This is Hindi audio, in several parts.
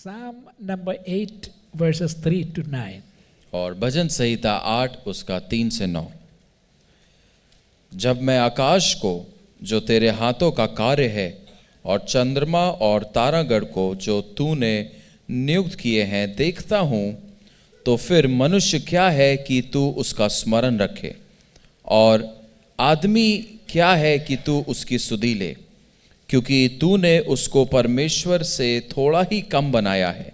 Psalm number 8 verses 3 to 9. और भजन संहिता 8 उसका 3 से 9। जब मैं आकाश को जो तेरे हाथों का कार्य है और चंद्रमा और तारागण को जो तूने नियुक्त किए हैं देखता हूँ, तो फिर मनुष्य क्या है कि तू उसका स्मरण रखे, और आदमी क्या है कि तू उसकी सुधि ले, क्योंकि तूने उसको परमेश्वर से थोड़ा ही कम बनाया है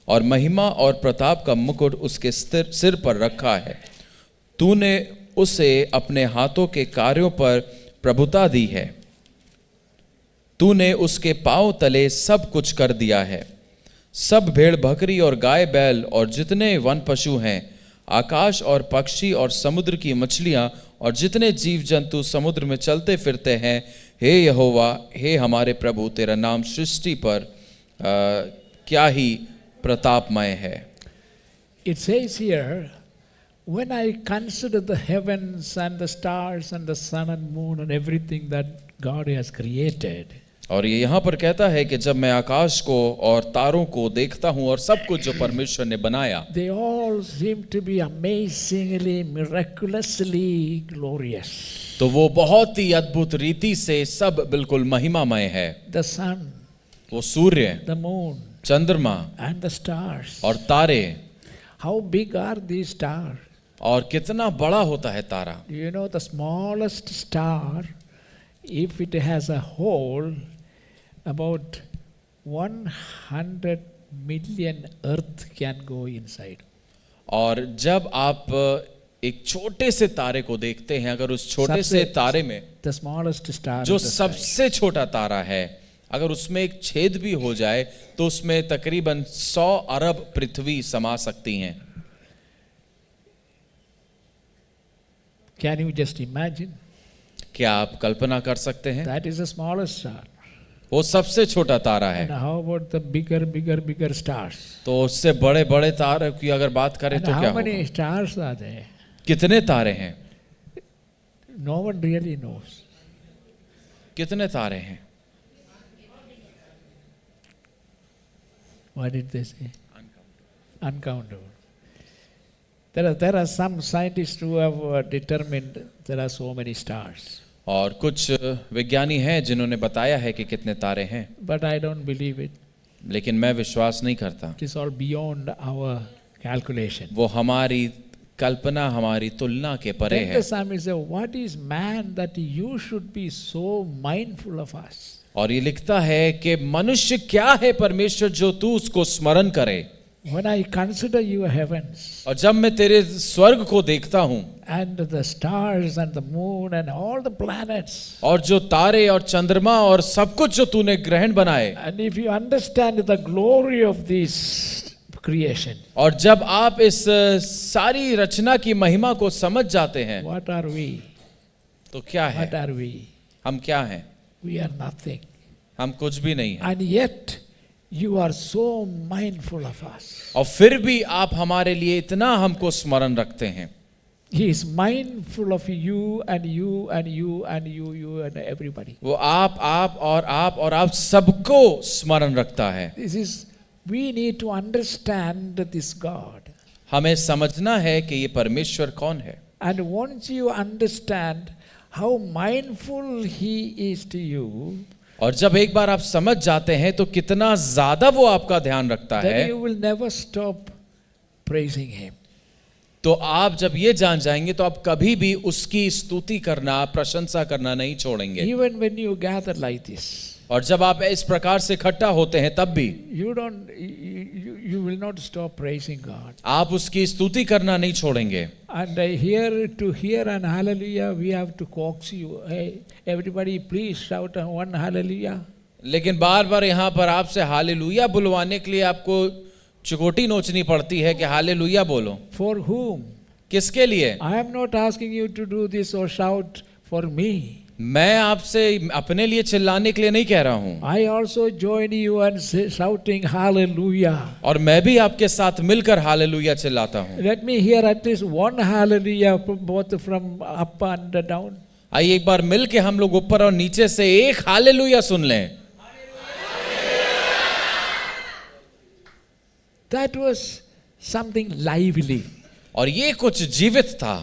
और महिमा और प्रताप का मुकुट उसके सिर पर रखा है। तूने उसे अपने हाथों के कार्यों पर प्रभुता दी है। तूने उसके पांव तले सब कुछ कर दिया है। सब भेड़ बकरी और गाय बैल और जितने वन पशु हैं, आकाश और पक्षी और समुद्र की मछलियां और जितने जीव जंतु समुद्र में चलते फिरते हैं, हे यहोवा, हे हमारे प्रभु, तेरा नाम सृष्टि पर क्या ही प्रतापमय है। It says here, when I consider the heavens and the stars and the sun and moon and everything that God has created, और ये यहाँ पर कहता है कि जब मैं आकाश को और तारों को देखता हूँ और सब कुछ जो परमेश्वर ने बनाया, they all seem to be amazingly, miraculously glorious. तो वो बहुत ही अद्भुत रीति से सब बिल्कुल महिमामय है। The sun, वो सूर्य, the moon, चंद्रमा and the stars. और तारे, How big are these stars? और कितना बड़ा होता है तारा। Do you know the smallest star, if it has a hole, about 100 million earth can go inside. और जब आप एक छोटे से तारे को देखते हैं, अगर उस छोटे से तारे में the smallest star जो सबसे छोटा तारा है, अगर उसमें एक छेद भी हो जाए तो उसमें तकरीबन 100 अरब पृथ्वी समा सकती हैं। Can you just imagine? क्या आप कल्पना कर सकते हैं? That is the smallest star. वो सबसे छोटा तारा है। And how about the bigger stars? तो उससे बड़े बड़े तारे की अगर बात करें And तो क्या how many होगा? stars are there? कितने तारे हैं? No one really knows. कितने तारे हैं? What did they say? Uncountable. There are some scientists who have determined there are so many stars. और कुछ विज्ञानी हैं जिन्होंने बताया है कि कितने तारे हैं, But I don't believe it. लेकिन मैं विश्वास नहीं करता। It is all beyond our calculation. वो हमारी कल्पना, हमारी तुलना के परे Then है। the psalmist says, what is man that you should be so mindful of us? और ये लिखता है कि मनुष्य क्या है परमेश्वर जो तू उसको स्मरण करे। When I consider your heavens और जब मैं तेरे स्वर्ग को देखता हूँ and the stars and the moon and all the planets, और जो तारे और चंद्रमा और सब कुछ जो तूने ग्रहण बनाए, and if you understand the glory of this creation, और जब आप इस सारी रचना की महिमा को समझ जाते हैं, what are we? तो क्या है? What are we? हम क्या हैं? We are nothing. हम कुछ भी नहीं हैं। And yet you are so mindful of us. और फिर भी आप हमारे लिए इतना हमको स्मरण रखते हैं। He is mindful of you and you and you and you and everybody. वो आप और आप सबको स्मरण रखता है। This is, we need to understand this God. हमें समझना है कि ये परमेश्वर कौन है। And once you understand how mindful he is to you, और जब एक बार आप समझ जाते हैं तो कितना ज्यादा वो आपका ध्यान रखता then है, you will never stop praising him. तो आप जब ये जान जाएंगे तो आप कभी भी उसकी स्तुति करना, प्रशंसा करना नहीं छोड़ेंगे। Even when you gather like this, और जब आप इस प्रकार से इकट्ठा होते हैं तब भी you will not stop praising God. आप उसकी स्तुति करना नहीं छोड़ेंगे। And to hear an hallelujah, we have to coax you. Hey, everybody, please shout one hallelujah. लेकिन बार बार यहाँ पर आपसे हालेलुया बुलवाने के लिए आपको चिकोटी नोचनी पड़ती है कि हालेलुया बोलो। For whom? किसके लिए? I am not asking you to do this or shout for me. मैं आपसे अपने लिए चिल्लाने के लिए नहीं कह रहा हूँ। I also join you and shouting hallelujah. और मैं भी आपके साथ मिलकर हालेलुया चिल्लाता हूँ। Let me hear at least one hallelujah both from up and down. आइए एक बार मिल के हम लोग ऊपर और नीचे से एक हालेलुया सुन लें। That was something lively. और ये कुछ जीवित था,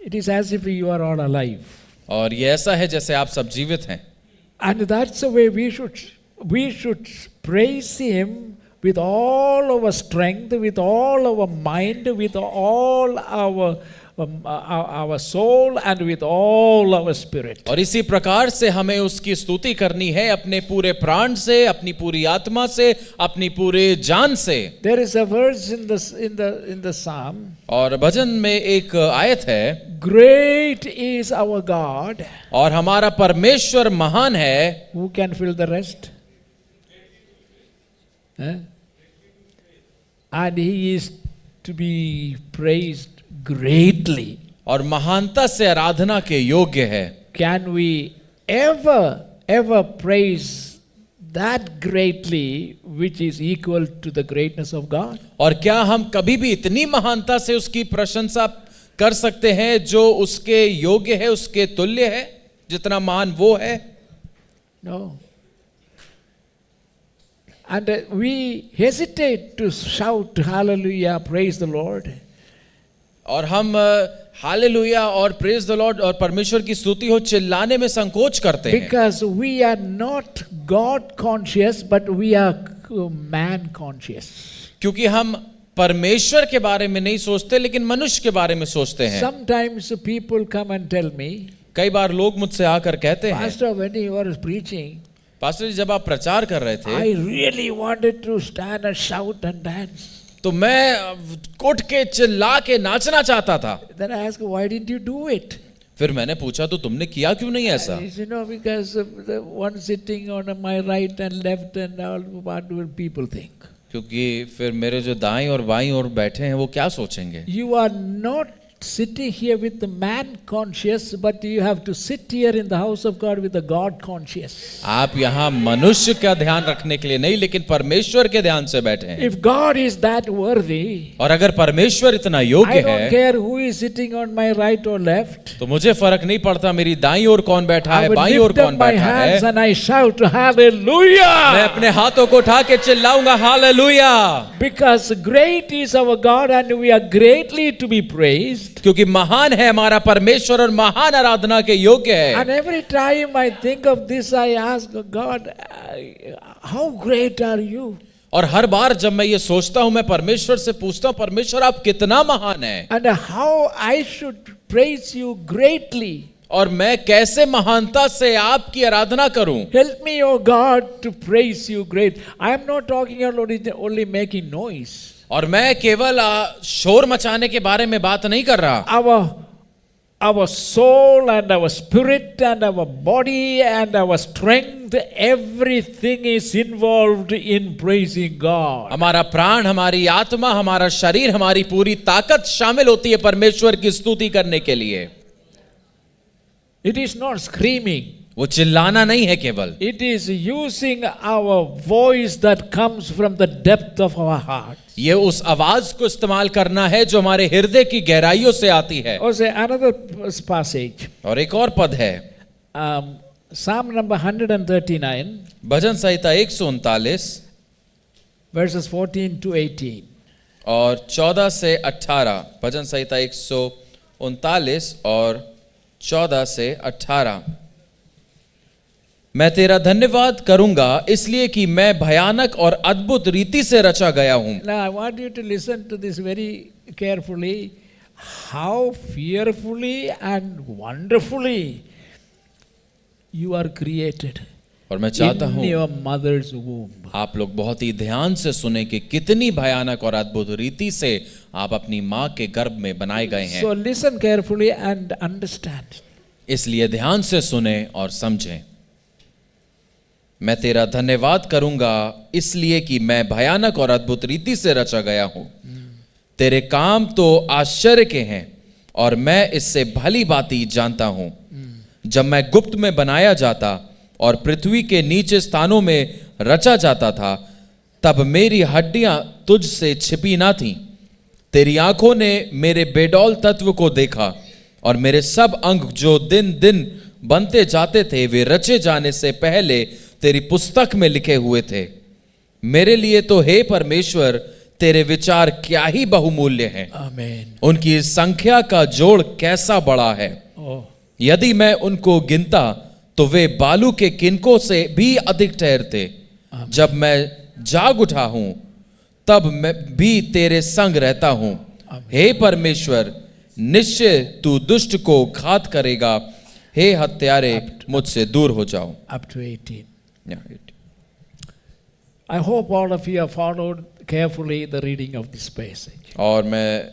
It is as if you are all alive. और ये ऐसा है जैसे आप सब जीवित हैं. And that's the way we should praise Him with all our strength, with all our mind, with all our soul and with all our spirit. और इसी प्रकार से हमें उसकी स्तुति करनी है अपने पूरे प्राण से, अपनी पूरी आत्मा से, अपनी पूरे जान से. There is a verse in the Psalm. और भजन में एक आयत है, Great is our God. और हमारा परमेश्वर महान है. Who can fill the rest? And He is to be praised greatly. और महानता से आराधना के योग्य है. Can we ever praise that greatly which is equal to the greatness of God? और क्या हम कभी भी इतनी महानता से उसकी प्रशंसा कर सकते हैं जो उसके योग्य है, उसके तुल्य है, जितना महान वो है? No. And we hesitate to shout hallelujah, praise the Lord. और हम हालेलुया और प्रेज द लॉर्ड और परमेश्वर की स्तुति हो चिल्लाने में संकोच करते हैं. Because we are not God conscious, but we are man conscious. क्योंकि हम परमेश्वर के बारे में नहीं सोचते लेकिन मनुष्य के बारे में सोचते हैं. Sometimes people come and tell me, कई बार लोग मुझसे आकर कहते हैं, Pastor, when you were preaching, pastor ji जब आप प्रचार कर रहे थे, I really wanted to stand and shout and dance. तो मैं उठ के चिल्ला के नाचना चाहता था. Then I asked, why didn't you do it? फिर मैंने पूछा तो तुमने किया क्यों नहीं ऐसा? He said, no, because the one sitting on my right and left and all, what will people think? क्योंकि फिर मेरे जो दाएं और बाईं ओर बैठे हैं वो क्या सोचेंगे? You are not sitting here with the man conscious, but you have to sit here in the house of God with the God conscious. आप यहाँ मनुष्य का ध्यान रखने के लिए नहीं लेकिन परमेश्वर के ध्यान से बैठे हैं. If God is that worthy, और अगर परमेश्वर इतना योग्य I don't है, care who is sitting on my right or left. तो मुझे फर्क नहीं पड़ता मेरी दाईं ओर कौन बैठा I है, will बाईं ओर lift कौन up my बैठा hands है. and I shout hallelujah. मैं अपने हाथों को उठा के चिल्लाऊंगा hallelujah. Because great is our God and we are greatly to be praised. क्योंकि महान है हमारा परमेश्वर और महान आराधना के योग्य है. And every time I think of this, I ask God, how great are you? और हर बार जब मैं ये सोचता हूं मैं परमेश्वर से पूछता हूं परमेश्वर आप कितना महान हैं. And how I should praise you greatly. और मैं कैसे महानता से आपकी आराधना करूं. Help me, oh God, to praise you great. I am not talking about only making noise. और मैं केवल शोर मचाने के बारे में बात नहीं कर रहा. Our soul and our spirit and our body and our strength, everything is involved in praising God. हमारा प्राण, हमारी आत्मा, हमारा शरीर, हमारी पूरी ताकत शामिल होती है परमेश्वर की स्तुति करने के लिए. It is not screaming. वो चिल्लाना नहीं है केवल. It is using our voice that comes from the depth of our heart. ये उस आवाज को इस्तेमाल करना है जो हमारे हृदय की गहराइयों से आती है. Or say another passage. और एक और पद है Psalm number 139. Bhajan Samhita 139 verses 14 to 18. और 14 से 18. भजन संहिता 139 और 14 से 18. मैं तेरा धन्यवाद करूंगा इसलिए कि मैं भयानक और अद्भुत रीति से रचा गया हूं. Now I want you to listen to this very carefully. How fearfully and wonderfully you are created. और मैं चाहता in हूं your mother's womb. आप लोग बहुत ही ध्यान से सुने कि कितनी भयानक और अद्भुत रीति से आप अपनी मां के गर्भ में बनाए गए हैं. So listen carefully and understand. इसलिए ध्यान से सुने और समझें. मैं तेरा धन्यवाद करूंगा इसलिए कि मैं भयानक और अद्भुत रीति से रचा गया हूं. तेरे काम तो आश्चर्य के हैं और मैं इससे भली भांति जानता हूं. जब मैं गुप्त में बनाया जाता और पृथ्वी के नीचे स्थानों में रचा जाता था तब मेरी हड्डियां तुझसे छिपी ना थीं. तेरी आंखों ने मेरे बेडौल तत्व को देखा और मेरे सब अंग जो दिन दिन बनते जाते थे वे रचे जाने से पहले तेरी पुस्तक में लिखे हुए थे. मेरे लिए तो हे परमेश्वर तेरे विचार क्या ही बहुमूल्य हैं। Amen. उनकी संख्या का जोड़ कैसा बड़ा है। Oh, यदि मैं उनको गिनता तो वे बालू के किनकों से भी अधिक ठहरते। जब मैं जाग उठा हूं तब मैं भी तेरे संग रहता हूं। हे परमेश्वर, निश्चय तू दुष्ट को घात करेगा। हे हत्यारे, मुझसे दूर हो जाओ। up to 18. Yeah, I hope all of you have followed carefully the reading of this passage. और मैं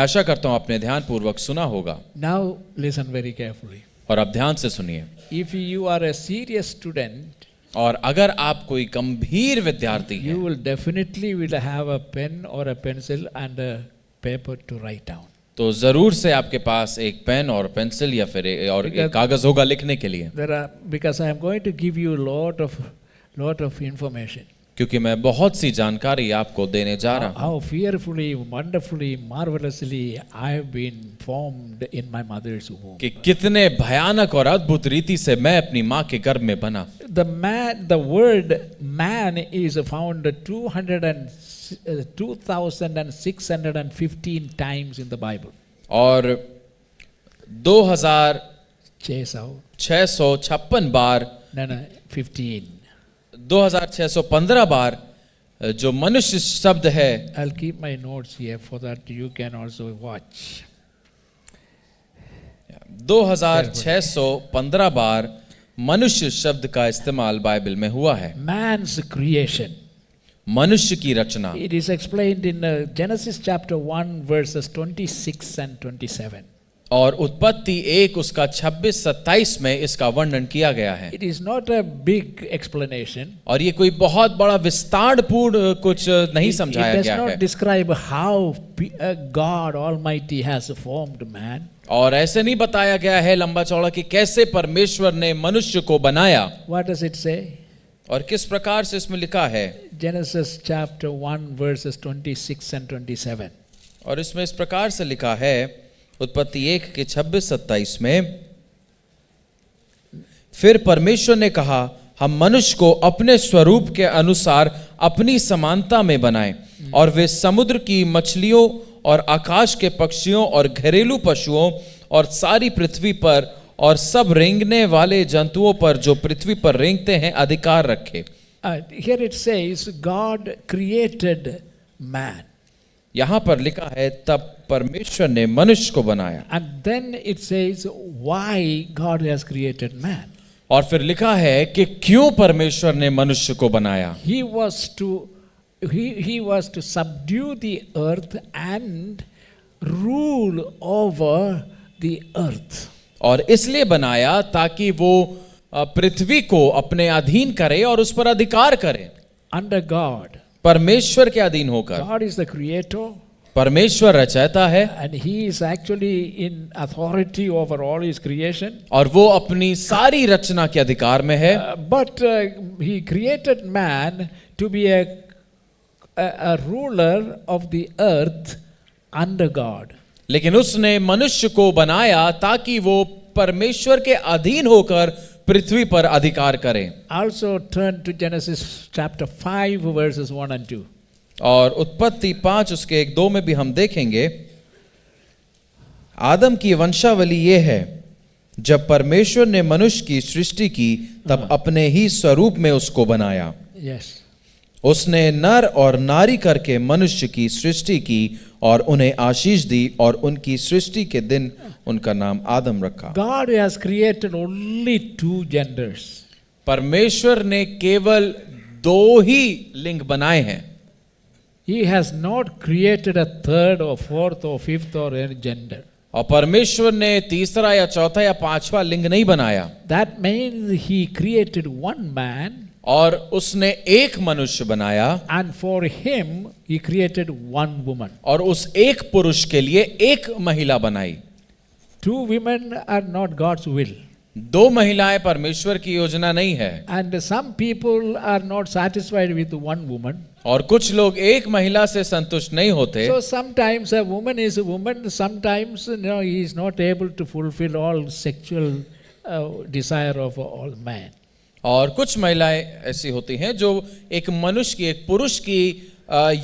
आशा करता हूं आपने ध्यान पूर्वक सुना होगा। Now listen very carefully. और अब ध्यान से सुनिए। If you are a serious student, और अगर आप कोई गंभीर विद्यार्थी हैं, you will definitely will have a pen or a pencil and a paper to write down. तो जरूर से आपके पास एक पेन और पेंसिल या फिर एक कागज होगा लिखने के लिए। Because I am going to give you lot of information. क्योंकि मैं बहुत सी जानकारी आपको देने जा रहा हूँ। How fearfully, wonderfully, marvelously I have been formed in my mother's womb. कि कितने भयानक और अद्भुत रीति से मैं अपनी माँ के गर्भ में बना। The word man is found 2615 times in the Bible. और 2656 बार, No, 15. 2615 बार जो मनुष्य शब्द है। I'll keep my notes here for that you can also watch. 2615 बार मनुष्य शब्द का इस्तेमाल बाइबल में हुआ है। Man's creation. मनुष्य की रचना। It is explained in Genesis chapter 1 verses 26 and 27. और उत्पत्ति 1 उसका 26-27 में इसका वर्णन किया गया है। It is not a big explanation. और ये कोई बहुत बड़ा विस्तारपूर्ण कुछ नहीं समझाया It गया does है। not describe how God Almighty has formed man. और ऐसे नहीं बताया गया है लंबा चौड़ा कि कैसे परमेश्वर ने मनुष्य को बनाया। What does it say? और किस प्रकार से इसमें लिखा है। Genesis chapter 1 verses 26 and 27. और इसमें इस प्रकार से लिखा है उत्पत्ति 1 के 26-27 में, फिर परमेश्वर ने कहा हम मनुष्य को अपने स्वरूप के अनुसार अपनी समानता में बनाएं और वे समुद्र की मछलियों और आकाश के पक्षियों और घरेलू पशुओं और सारी पृथ्वी पर और सब रेंगने वाले जंतुओं पर जो पृथ्वी पर रेंगते हैं अधिकार रखे। Here it says God created man. यहां पर लिखा है तब परमेश्वर ने मनुष्य को बनाया। And then it says why God has created man. और फिर लिखा है कि क्यों परमेश्वर ने मनुष्य को बनाया। He was to subdue the earth and rule over the earth. और इसलिए बनाया ताकि वो पृथ्वी को अपने अधीन करे और उस पर अधिकार करे। Under God. परमेश्वर के अधीन होकर। God is the creator. परमेश्वर रचयिता है। And he is actually in authority over all his creation. और वो अपनी सारी रचना के अधिकार में है। But he created man to be a ruler of the earth under God. लेकिन उसने मनुष्य को बनाया ताकि वो परमेश्वर के अधीन होकर पृथ्वी पर अधिकार करे। Also turn to Genesis chapter 5 verses 1 and 2. और उत्पत्ति 5 उसके 1-2 में भी हम देखेंगे, आदम की वंशावली ये है, जब परमेश्वर ने मनुष्य की सृष्टि की तब अपने ही स्वरूप में उसको बनाया। Yes. उसने नर और नारी करके मनुष्य की सृष्टि की और उन्हें आशीष दी और उनकी सृष्टि के दिन उनका नाम आदम रखा। God has created only 2 genders. परमेश्वर ने केवल 2 ही लिंग बनाए हैं। He has not created a 3rd or 4th or 5th or any gender. और परमेश्वर ने तीसरा या चौथा या पांचवा लिंग नहीं बनाया। That means he created one man. और उसने एक मनुष्य बनाया। And for him he created one woman. और उस एक पुरुष के लिए एक महिला बनाई। 2 women are not God's will. 2 महिलाएं परमेश्वर की योजना नहीं है। And some people are not satisfied with one woman. और कुछ लोग एक महिला से संतुष्ट नहीं होते। So sometimes a woman is a woman, sometimes he is not able to fulfill all sexual desire of all men. और कुछ महिलाएं ऐसी होती हैं जो एक मनुष्य की, एक पुरुष की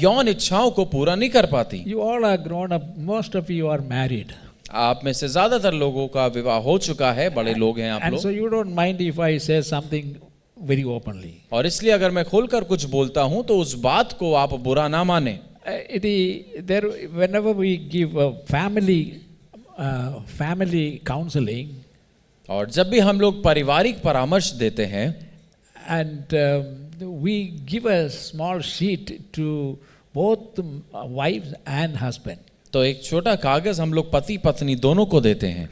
यौन इच्छाओं को पूरा नहीं कर पाती। You all are grown up. Most of you are married. आप में से ज्यादातर लोगों का विवाह हो चुका है, बड़े लोग हैं आप And so लोग, you don't mind if I say something very openly. और इसलिए अगर मैं खोलकर कुछ बोलता हूं तो उस बात को आप बुरा ना माने। Whenever we give a family counseling, और जब भी हम लोग पारिवारिक परामर्श देते हैं, and we give a small sheet to both wives and husband, तो एक छोटा कागज हम लोग पति पत्नी दोनों को देते हैं,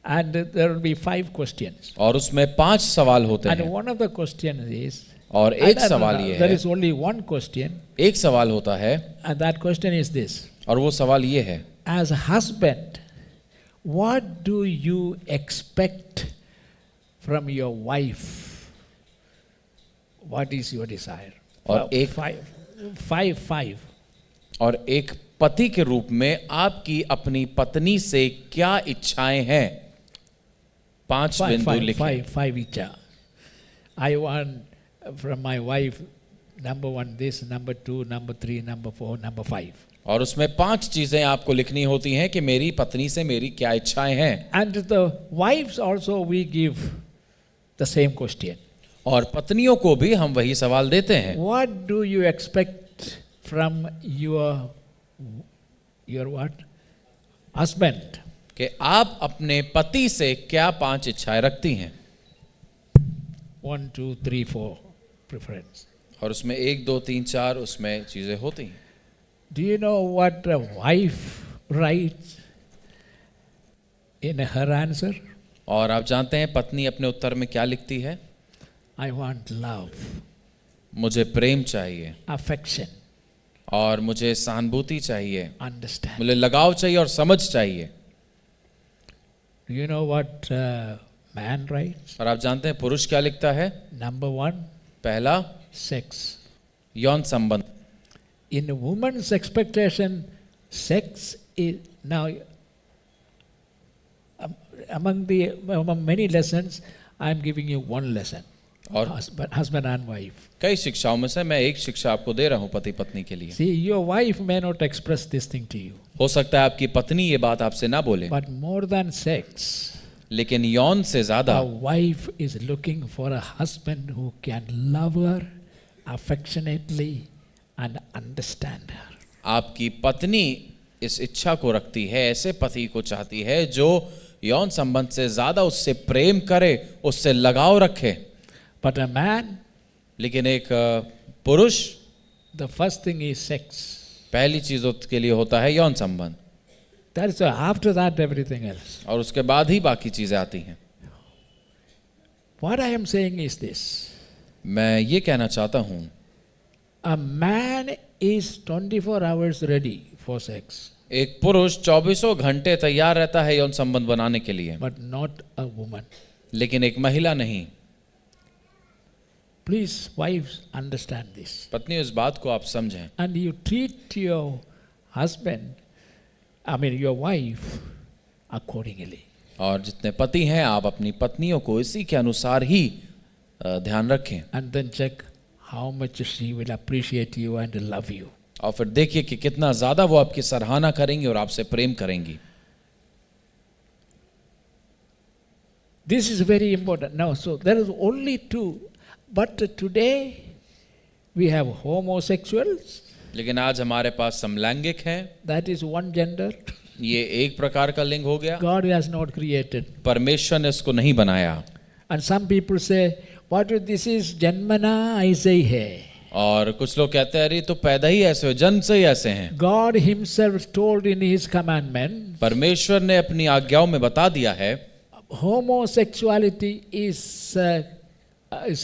and there will be 5 questions. और उसमें 5 सवाल होते And हैं, one of the questions is, और एक सवाल ये there है, is only one question, एक सवाल होता है, and that question is this: और वो सवाल ये है, as a husband, what do you expect from your wife? What is your desire? और एक five. और एक पति के रूप में आपकी अपनी पत्नी से क्या इच्छाएं हैं? 5 बिंदु लिखें। Five each. I want from my wife, number 1 this, number 2, number 3, number 4, number 5. और उसमें 5 चीजें आपको लिखनी होती हैं कि मेरी पत्नी से मेरी क्या इच्छाएं हैं। And the wives also we give the same question. और पत्नियों को भी हम वही सवाल देते हैं। What do you expect from your what? Husband. कि आप अपने पति से क्या 5 इच्छाएं रखती हैं? 1, 2, 3, 4 preference. और उसमें 1, 2, 3, 4 उसमें चीजें होती हैं। Do you know what a wife writes in her answer? और आप जानते हैं पत्नी अपने उत्तर में क्या लिखती है? I want love, मुझे प्रेम चाहिए, affection, और मुझे सहानुभूति चाहिए, understand. मुझे लगाव चाहिए और समझ चाहिए। Do you know what man writes? और आप जानते हैं पुरुष क्या लिखता है? Number 1, पहला, sex. यौन संबंध। In a woman's expectation, sex is now among many lessons. I am giving you one lesson. और husband and wife. कई शिक्षाओं में से मैं एक शिक्षा आपको दे रहा हूं पति पत्नी के लिए। See, your wife may not express this thing to you. हो सकता है आपकी पत्नी ये बात आपसे ना बोले, But more than sex, लेकिन यौन से ज्यादा a wife is looking for a husband who can love her affectionately and understand her. आपकी पत्नी इस इच्छा को रखती है, ऐसे पति को चाहती है जो यौन संबंध से ज्यादा उससे प्रेम करे, उससे लगाव रखे। But a man, लेकिन एक पुरुष, the first thing is sex. पहली चीज के लिए होता है यौन संबंध, That's after that everything else. और उसके बाद ही बाकी चीजें आती हैं। What I am saying is this: मैं ये कहना चाहता हूं, a man is 24 hours ready for sex, एक पुरुष 24 घंटे तैयार रहता है यौन संबंध बनाने के लिए, but not a woman. लेकिन एक महिला नहीं। Please, wives, understand this. पत्नी इस बात को आप समझें, And you treat your husband, your wife, accordingly. और जितने पति हैं आप अपनी पत्नियों को इसी के अनुसार ही ध्यान रखें, And then check how much she will appreciate you and love you. और फिर देखिए कि कितना ज्यादा वो आपकी सराहना करेंगी और आपसे प्रेम करेंगी। This is very important. Now, so there is only 2. But today we have homosexuals. लेकिन आज हमारे पास समलैंगिक हैं, That is one gender. ये एक प्रकार का लिंग हो गया। God has not created. परमेश्वर ने इसको नहीं बनाया। And some people say, what this is जन्मना ऐसे ही है. और कुछ लोग कहते हैं अरे तो पैदा ही ऐसे हो, जन्म से ही ऐसे हैं। God himself told in his commandment, परमेश्वर ने अपनी आज्ञाओं में बता दिया है, homosexuality is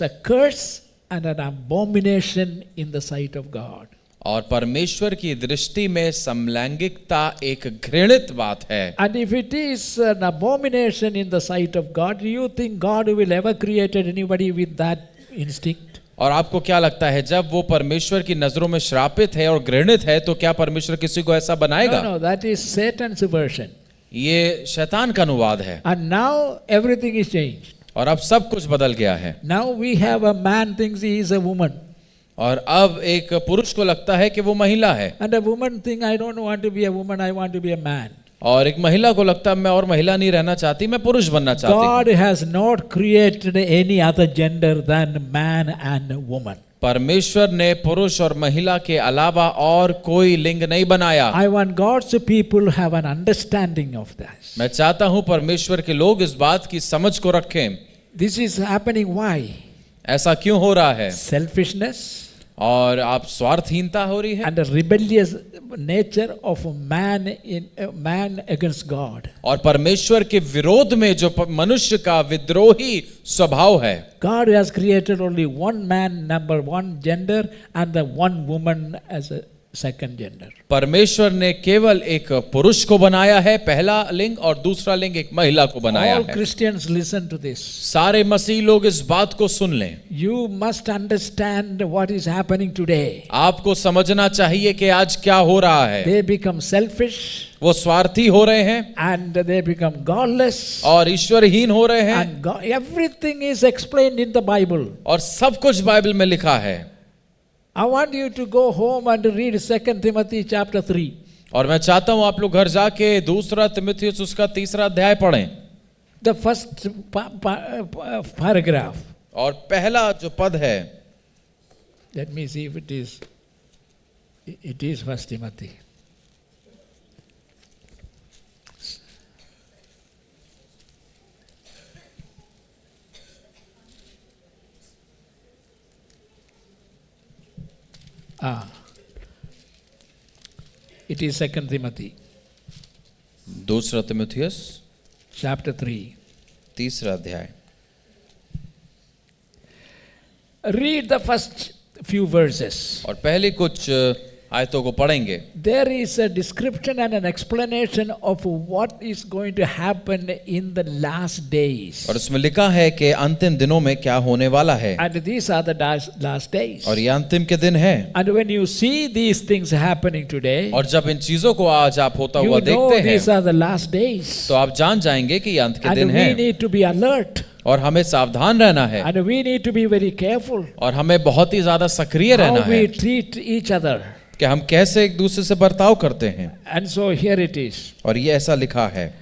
a curse and an abomination in the sight of God. और परमेश्वर की दृष्टि में समलैंगिकता एक घृणित बात है। And if it is an abomination in the sight of God, do you think God will ever created anybody with that instinct? और आपको क्या लगता है जब वो परमेश्वर की नजरों में श्रापित है और घृणित है तो क्या परमेश्वर किसी को ऐसा बनाएगा? No, that is Satan's version. ये शैतान का अनुवाद है। And now everything is changed. और अब सब कुछ बदल गया है। Now we have a man thinks he is a woman. और अब एक पुरुष को लगता है कि वो महिला है, And a woman think, I don't want to be a woman, I want to be a man. और एक महिला को लगता है मैं और महिला नहीं रहना चाहती, मैं पुरुष बनना चाहती हूँ। God has not created any other gender than man and woman. परमेश्वर ने पुरुष और महिला के अलावा और कोई लिंग नहीं बनाया। I want God's people have an understanding of that. मैं चाहता हूँ परमेश्वर के लोग इस बात की समझ को रखें। This is happening why? ऐसा क्यों हो रहा है? Selfishness और आप स्वार्थहीनता हो रही है and the rebellious nature of man against God. और परमेश्वर के विरोध में जो मनुष्य का विद्रोही स्वभाव है। God has created only one man, number one gender, and the one woman as a second gender. परमेश्वर ने केवल एक पुरुष को बनाया है, पहला लिंग, और दूसरा लिंग एक महिला को बनाया All है। Christians listen to this. सारे मसीह लोग इस बात को सुन लें। You must understand what is happening today. आपको समझना चाहिए कि आज क्या हो रहा है। They become selfish वो स्वार्थी हो रहे हैं and they become godless. और ईश्वरहीन हो रहे हैं, And everything is explained in the Bible. और सब कुछ बाइबल में लिखा है। I want you to go home and read 2 Timothy chapter 3. और मैं चाहता हूं आप लोग घर जाके दूसरा तिमुथियुस उसका 3 अध्याय पढ़ें। The first paragraph. और पहला जो पद है, Let me see if it is 1 Timothy. It is 2 Timothy दूसरा तिमुथियुस chapter 3. 3 अध्याय। Read the first few verses. और पहले कुछ आयतों को पढ़ेंगे। There is a description and an explanation of what is going to happen in the last days. और उसमें लिखा है कि अंतिम दिनों में क्या होने वाला है, And these are the last days. और ये अंतिम के दिन है। And when you see these things happening today, और जब इन चीजों को आज आप होता हुआ you know देखते these हैं are the last days. तो आप जान जाएंगे कि ये अंत के And दिन we हैं, need to be alert. और हमें सावधान रहना है, And we need to be very careful और हमें बहुत ही ज्यादा सक्रिय रहना how है we treat each other. कि हम कैसे एक दूसरे से बर्ताव करते हैं। And so here it is. और ये ऐसा लिखा है,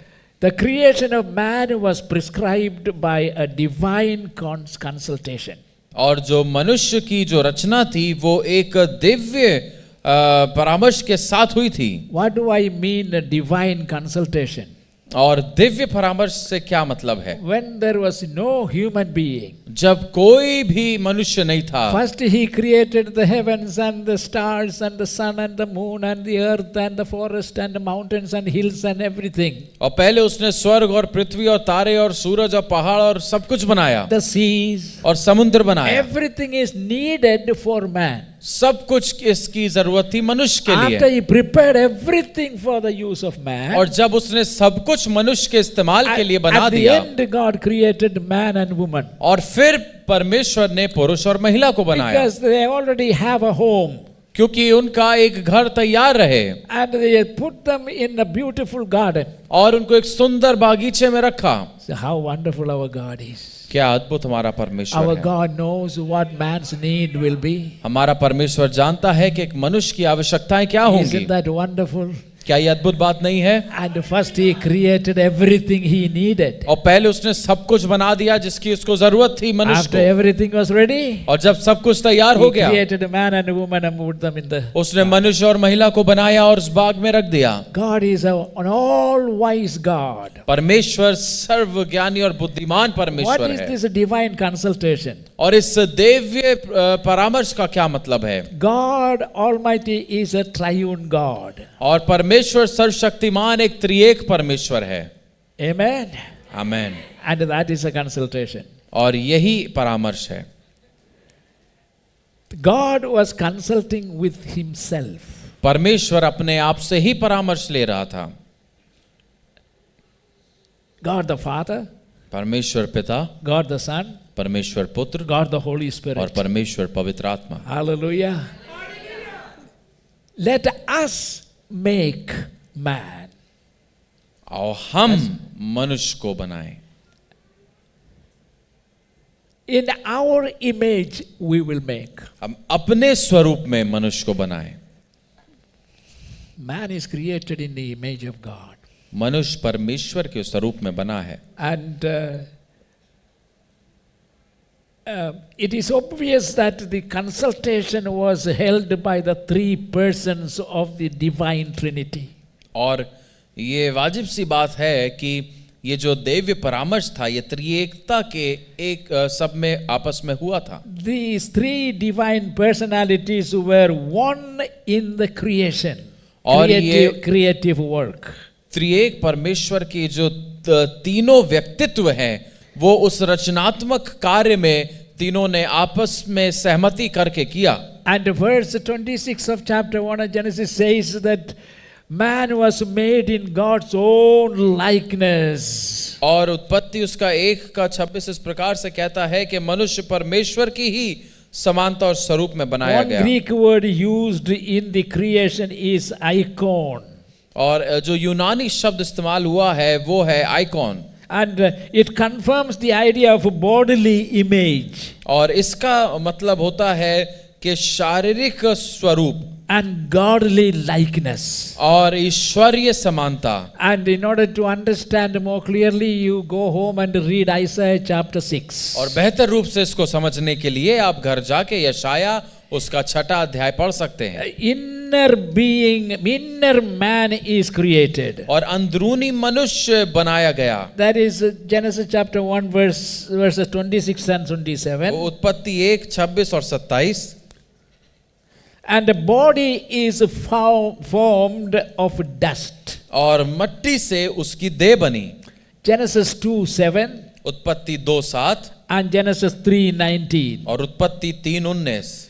The creation of man was prescribed by a divine consultation. और जो मनुष्य की जो रचना थी वो एक दिव्य परामर्श के साथ हुई थी। What do I mean a divine consultation? और दिव्य परामर्श से क्या मतलब है? When there was no human being, जब कोई भी मनुष्य नहीं था, first he created the heavens and the stars and the sun and the moon and the earth and the forest and the mountains and hills and everything. और पहले उसने स्वर्ग और पृथ्वी और तारे और सूरज और पहाड़ और सब कुछ बनाया, The seas, और समुद्र बनाया। everything is needed for man. सब कुछ इसकी जरूरत थी मनुष्य के After लिए। he prepared everything for the use of man, और जब उसने सब कुछ मनुष्य के इस्तेमाल के लिए बना at the दिया, end God created man and woman. और फिर परमेश्वर ने पुरुष और महिला को बनाया, Because they already have a home. क्योंकि उनका एक घर तैयार रहे, And they put them in a beautiful garden. और उनको एक सुंदर बागीचे में रखा। So how wonderful our God is. क्या अद्भुत हमारा परमेश्वर Our है। God knows what man's need will be. हमारा परमेश्वर जानता है कि एक मनुष्य की आवश्यकताएं क्या होंगी। Isn't that wonderful? क्या ये अद्भुत बात नहीं है? And first he created everything he needed. और पहले उसने सब कुछ बना दिया जिसकी उसको जरूरत थी मनुष्य After को। everything was ready, और जब सब कुछ तैयार हो he गया, created a man and a woman and put them in the... उसने मनुष्य और महिला को बनाया और उस बाग में रख दिया। God is an all-wise God. परमेश्वर सर्वज्ञानी और बुद्धिमान What परमेश्वर is है। this divine consultation? और इस दिव्य परामर्श का क्या मतलब है? God Almighty is a triune God. और परमेश्वर सर्वशक्तिमान एक त्रिएक परमेश्वर है। Amen. Amen. And that is a consultation. और यही परामर्श है। God was consulting with himself. परमेश्वर अपने आप से ही परामर्श ले रहा था। God the Father, परमेश्वर पिता, God the Son, परमेश्वर पुत्र, God the Holy और Spirit. परमेश्वर पवित्र आत्मा। Hallelujah. Let us make man. और हम मनुष्य को बनाएं। In our image we will make. हम अपने स्वरूप में मनुष्य को बनाएं। Man is created in the image of God. मनुष्य परमेश्वर के स्वरूप में बना है। And it is obvious that the consultation was held by the three persons of the divine Trinity. और ये वाजिब सी बात है कि ये जो दिव्य परामर्श था ये त्रिएकता के एक सब में आपस में हुआ था। These three divine personalities were one in the creation, और ये creative work. त्रिएक परमेश्वर की जो तीनों व्यक्तित्व हैं वो उस रचनात्मक कार्य में तीनों ने आपस में सहमति करके किया। And verse 26 of chapter 1 of Genesis says that man was made in God's own likeness. और उत्पत्ति उसका 1:26 इस प्रकार से कहता है कि मनुष्य परमेश्वर की ही समानता और स्वरूप में बनाया One गया। Greek word used in the creation is icon. और जो यूनानी शब्द इस्तेमाल हुआ है वो है icon. And it confirms the idea of bodily image. और इसका मतलब होता है कि शारीरिक स्वरूप And godly likeness. और ईश्वरीय समानता। And in order to understand more clearly, you go home and read Isaiah chapter 6. और बेहतर रूप से इसको समझने के लिए आप घर जाके यशाया उसका 6वां अध्याय पढ़ सकते हैं। Inner being, inner man is created. और अंदरूनी मनुष्य बनाया गया। That is Genesis chapter 1 verses 26 and 27. वो उत्पत्ति 1:26 और 27। And the body is formed of dust. और मट्टी से उसकी देह बनी। Genesis 2:7 उत्पत्ति 2:7 and Genesis 3:19. और उत्पत्ति 3:19।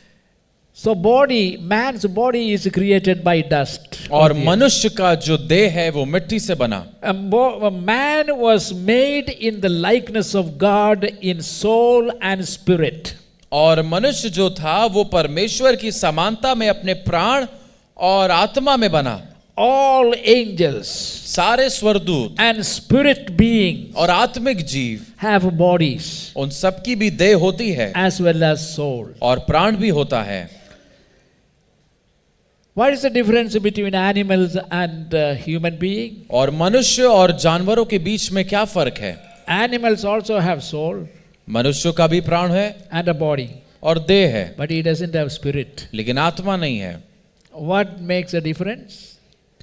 So man's body is created by dust. और मनुष्य का जो देह है वो मिट्टी से बना। A man was made in the likeness of God in soul and spirit. और मनुष्य जो था वो परमेश्वर की समानता में अपने प्राण और आत्मा में बना। All angels सारे स्वर्गदूत and spirit beings और आत्मिक जीव have bodies उन सबकी भी देह होती है as well as soul. और प्राण भी होता है। What is the difference between animals and human being? और मनुष्य और जानवरों के बीच में क्या फर्क है? Animals also have soul मनुष्य का भी प्राण है and a body, और देह है, but he doesn't have spirit. लेकिन आत्मा नहीं है। What makes a difference?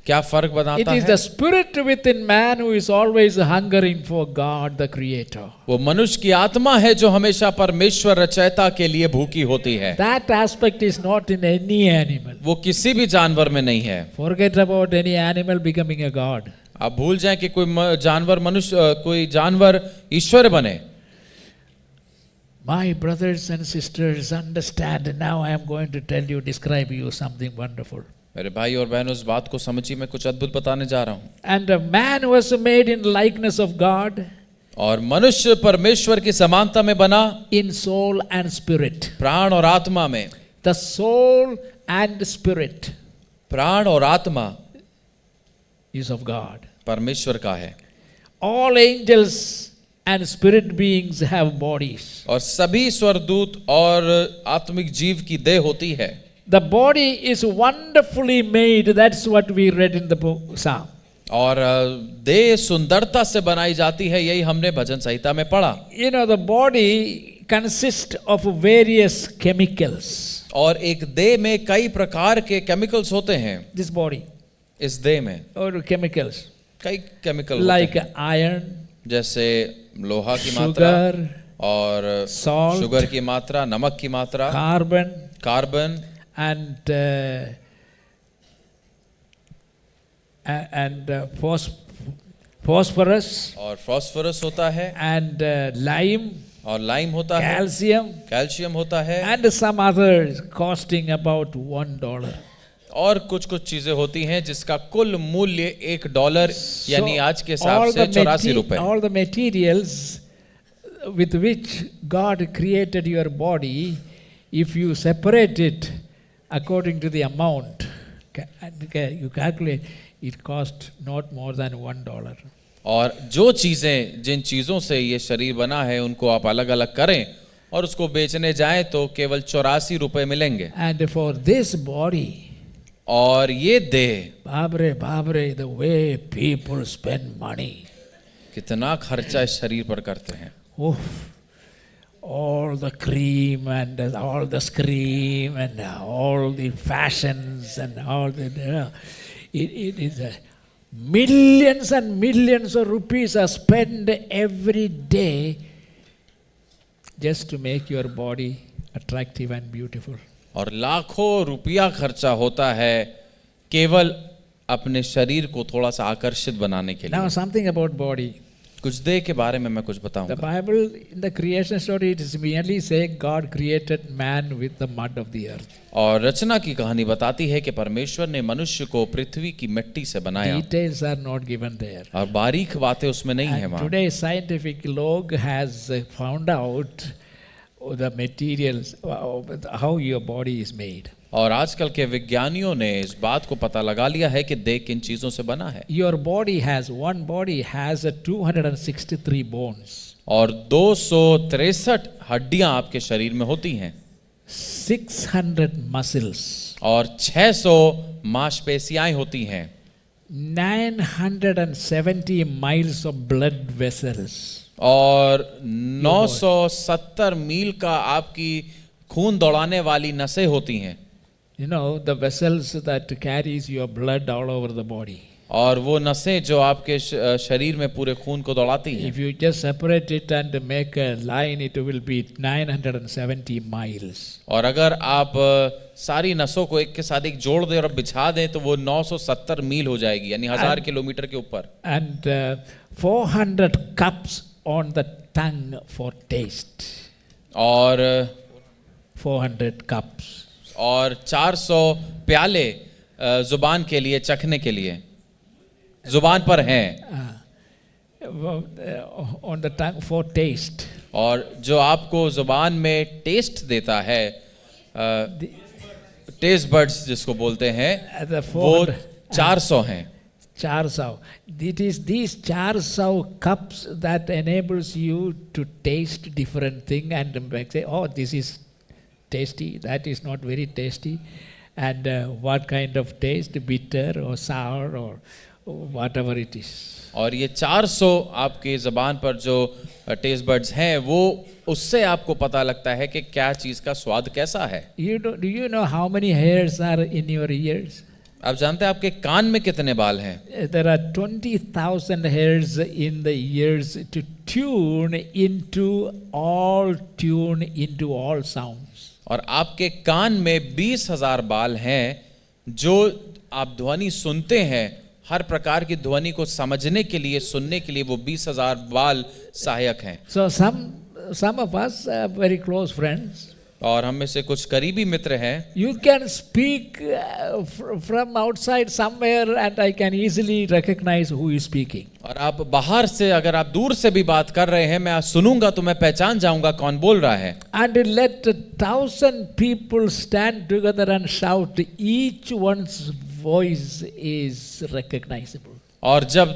क्या फर्क It बनाता is है? the spirit within man who is always hungering for God the Creator. वो मनुष्य की आत्मा है जो हमेशा परमेश्वर रचयिता के लिए भूखी होती है। That aspect is not in any animal. वो किसी भी जानवर में नहीं है। Forget about any animal becoming a god. आप भूल जाएं कि कोई जानवर ईश्वर बने। My brothers and sisters, understand now. I am going to describe you something wonderful. मेरे भाई और बहनों इस बात को समझिए, मैं कुछ अद्भुत बताने जा रहा हूँ। And a man was made in likeness of God. और मनुष्य परमेश्वर की समानता में बना In soul and spirit. प्राण और आत्मा में। The soul and spirit प्राण और आत्मा is of God. परमेश्वर का है। All angels and spirit beings have bodies. और सभी स्वर्गदूत और आत्मिक जीव की देह होती है। The body is wonderfully made. That's what we read in the book Psalm. और देह सुंदरता से बनाई जाती है, यही हमने भजन संहिता में पढ़ा। You know, the body consists of various chemicals. और एक देह में कई प्रकार के केमिकल्स होते हैं। This body इस देह में or chemicals कई केमिकल like होते हैं, iron, जैसे लोहा की मात्रा sugar, और salt, शुगर की मात्रा, नमक की मात्रा, carbon, कार्बन and phosphorus, और फास्फोरस होता है, and lime, और लाइम होता है, calcium, कैल्शियम होता है, and some others costing about $1. और कुछ कुछ चीजें होती हैं जिसका कुल मूल्य $1 यानी आज के हिसाब से 84 रुपए। All the materials with which God created your body, if you separate it according to the amount, you calculate, it cost not more than $1. और जो चीजें जिन चीजों से ये शरीर बना है उनको आप अलग अलग करें और उसको बेचने जाएं तो केवल 84 रुपए मिलेंगे। And for this body, और ये देह, Babre, the way people spend money. कितना खर्चा इस शरीर पर करते हैं। Oh, all the cream and all the scream and all the fashions and all the, it is millions and millions of rupees are spent every day just to make your body attractive and beautiful. और लाखों रुपया खर्चा होता है केवल अपने शरीर को थोड़ा सा आकर्षित बनाने के लिए। Now something about body. कुछ देह के बारे में मैं कुछ The बताऊंगा। Bible, in the creation story, it is merely saying God created man with the mud of the earth. और रचना की कहानी बताती है कि परमेश्वर ने मनुष्य को पृथ्वी की मिट्टी से बनाया। Details are not given there. और बारीक बातें उसमें नहीं है And वहाँ। today scientific log has found out the materials, how your body is made. और आजकल के विज्ञानियों ने इस बात को पता लगा लिया है कि देह किन चीजों से बना है। One body has 263 bones. और 263 हड्डियां आपके शरीर में होती हैं। 600 muscles. और 600 मांसपेशियां होती हैं। 970 miles of blood vessels. और 970 मील का आपकी खून दौड़ाने वाली नसें होती हैं। You know, the vessels that carries your blood all over the body. और वो नसें जो आपके शरीर में पूरे खून को दौड़ाती हैं। If you just separate it and make a line, it will be 970 miles. और अगर आप सारी नसों को एक के साथ एक जोड़ दें और बिछा दें तो वो 970 मील हो जाएगी, यानी 1000 किलोमीटर के ऊपर। And 400 cups on the tongue for taste. और 400 cups. और 400 प्याले जुबान के लिए, चखने के लिए जुबान पर हैं। On the tongue for taste. और जो आपको जुबान में टेस्ट देता है, टेस्ट बड्स जिसको बोलते हैं, वो 400 हैं। 400. It is these 400 cups that enables you to taste different thing and say, oh, this is tasty, that is not very tasty, and what kind of taste, bitter or sour or whatever it is. और ये 400 आपके ज़बान पर जो टेस्ट बड्स हैं, वो उससे आपको पता लगता है कि क्या चीज़ का स्वाद कैसा है। Do you know how many hairs are in your ears? आप जानते हैं आपके कान में कितने बाल हैं? There are 20,000 hairs in the ears to tune into all sounds. और आपके कान में 20,000 बाल हैं जो आप ध्वनि सुनते हैं, हर प्रकार की ध्वनि को समझने के लिए, सुनने के लिए वो 20,000 बाल सहायक हैं। So some of us are very close friends. और हम में से कुछ करीबी मित्र हैं। You can speak from outside somewhere and I can easily recognize who is speaking. और आप बाहर से, अगर आप दूर से भी बात कर रहे हैं, मैं सुनूंगा तो मैं पहचान जाऊंगा कौन बोल रहा है। And let 1,000 people stand together and shout, each one's voice is recognizable. और जब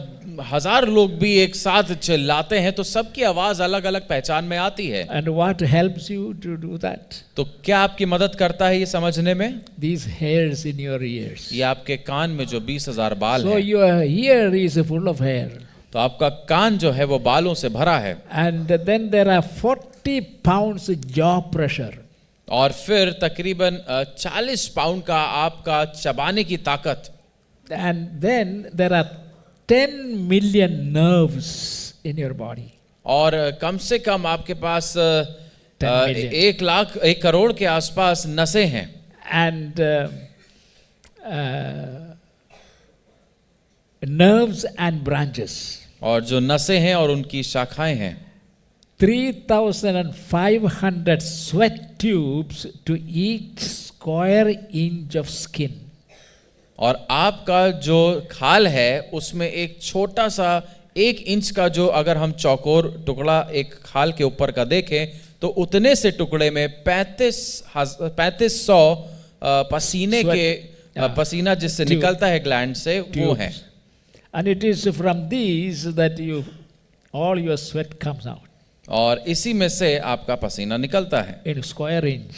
1000 लोग भी एक साथ चिल्लाते हैं तो सबकी आवाज अलग अलग पहचान में आती है। And what helps you to do that? तो क्या आपकी मदद करता है ये समझने में? These hairs in your ears. ये आपके कान में जो 20,000 बाल So हैं। your ear is full of hair. तो आपका कान जो है वो बालों से भरा है। And then there are 40 pounds jaw pressure. और फिर तकरीबन 40 पाउंड का आपका चबाने की ताकत। And then there are 10 million nerves in your body. और कम से कम आपके पास 10 1 करोड़ के आसपास नसें हैं। And nerves and branches. और जो नसें हैं और उनकी शाखाएं हैं। 3,500 sweat tubes to each square inch of skin. और आपका जो खाल है उसमें एक छोटा सा 1 इंच का, जो अगर हम चौकोर टुकड़ा एक खाल के ऊपर का देखें तो उतने से टुकड़े में 3500 पसीने के पसीना जिससे निकलता है ग्लैंड से, वो है। And it is from these that all your sweat comes out. और इसी में से आपका पसीना निकलता है, in square inch.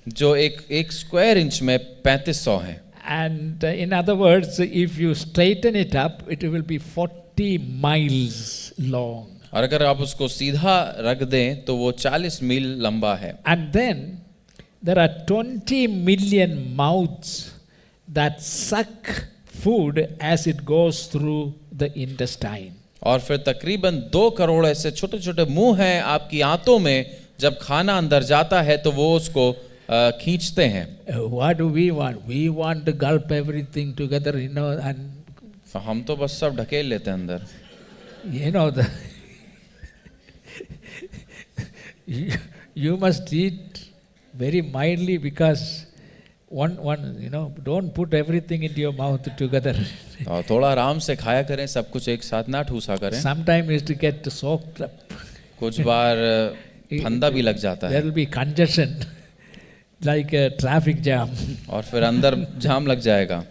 जो एक स्क्वायर इंच में 3500 है। And in other words, if you straighten it up, it will be 40 miles long. और अगर आप उसको सीधा रख दें तो वो 40 मील लंबा है। And then there are 20 million mouths that suck food as it goes through the intestine. और फिर तकरीबन 2 करोड़ ऐसे छोटे छोटे मुंह हैं आपकी आंतों में, जब खाना अंदर जाता है तो वो उसको खींचते हैं। What do we want? We want to gulp everything together, you know, and हम तो बस सब ढकेल लेते हैं अंदर। you know you must eat very mildly, because one you know, don't put everything into your mouth together. और थोड़ा आराम से खाया करें, सब कुछ एक साथ ना ठूसा करें। Sometimes it get soaked up. कुछ बार फंदा भी लग जाता There है will be congestion, like a traffic jam. और फिर अंदर जाम लग जाएगा,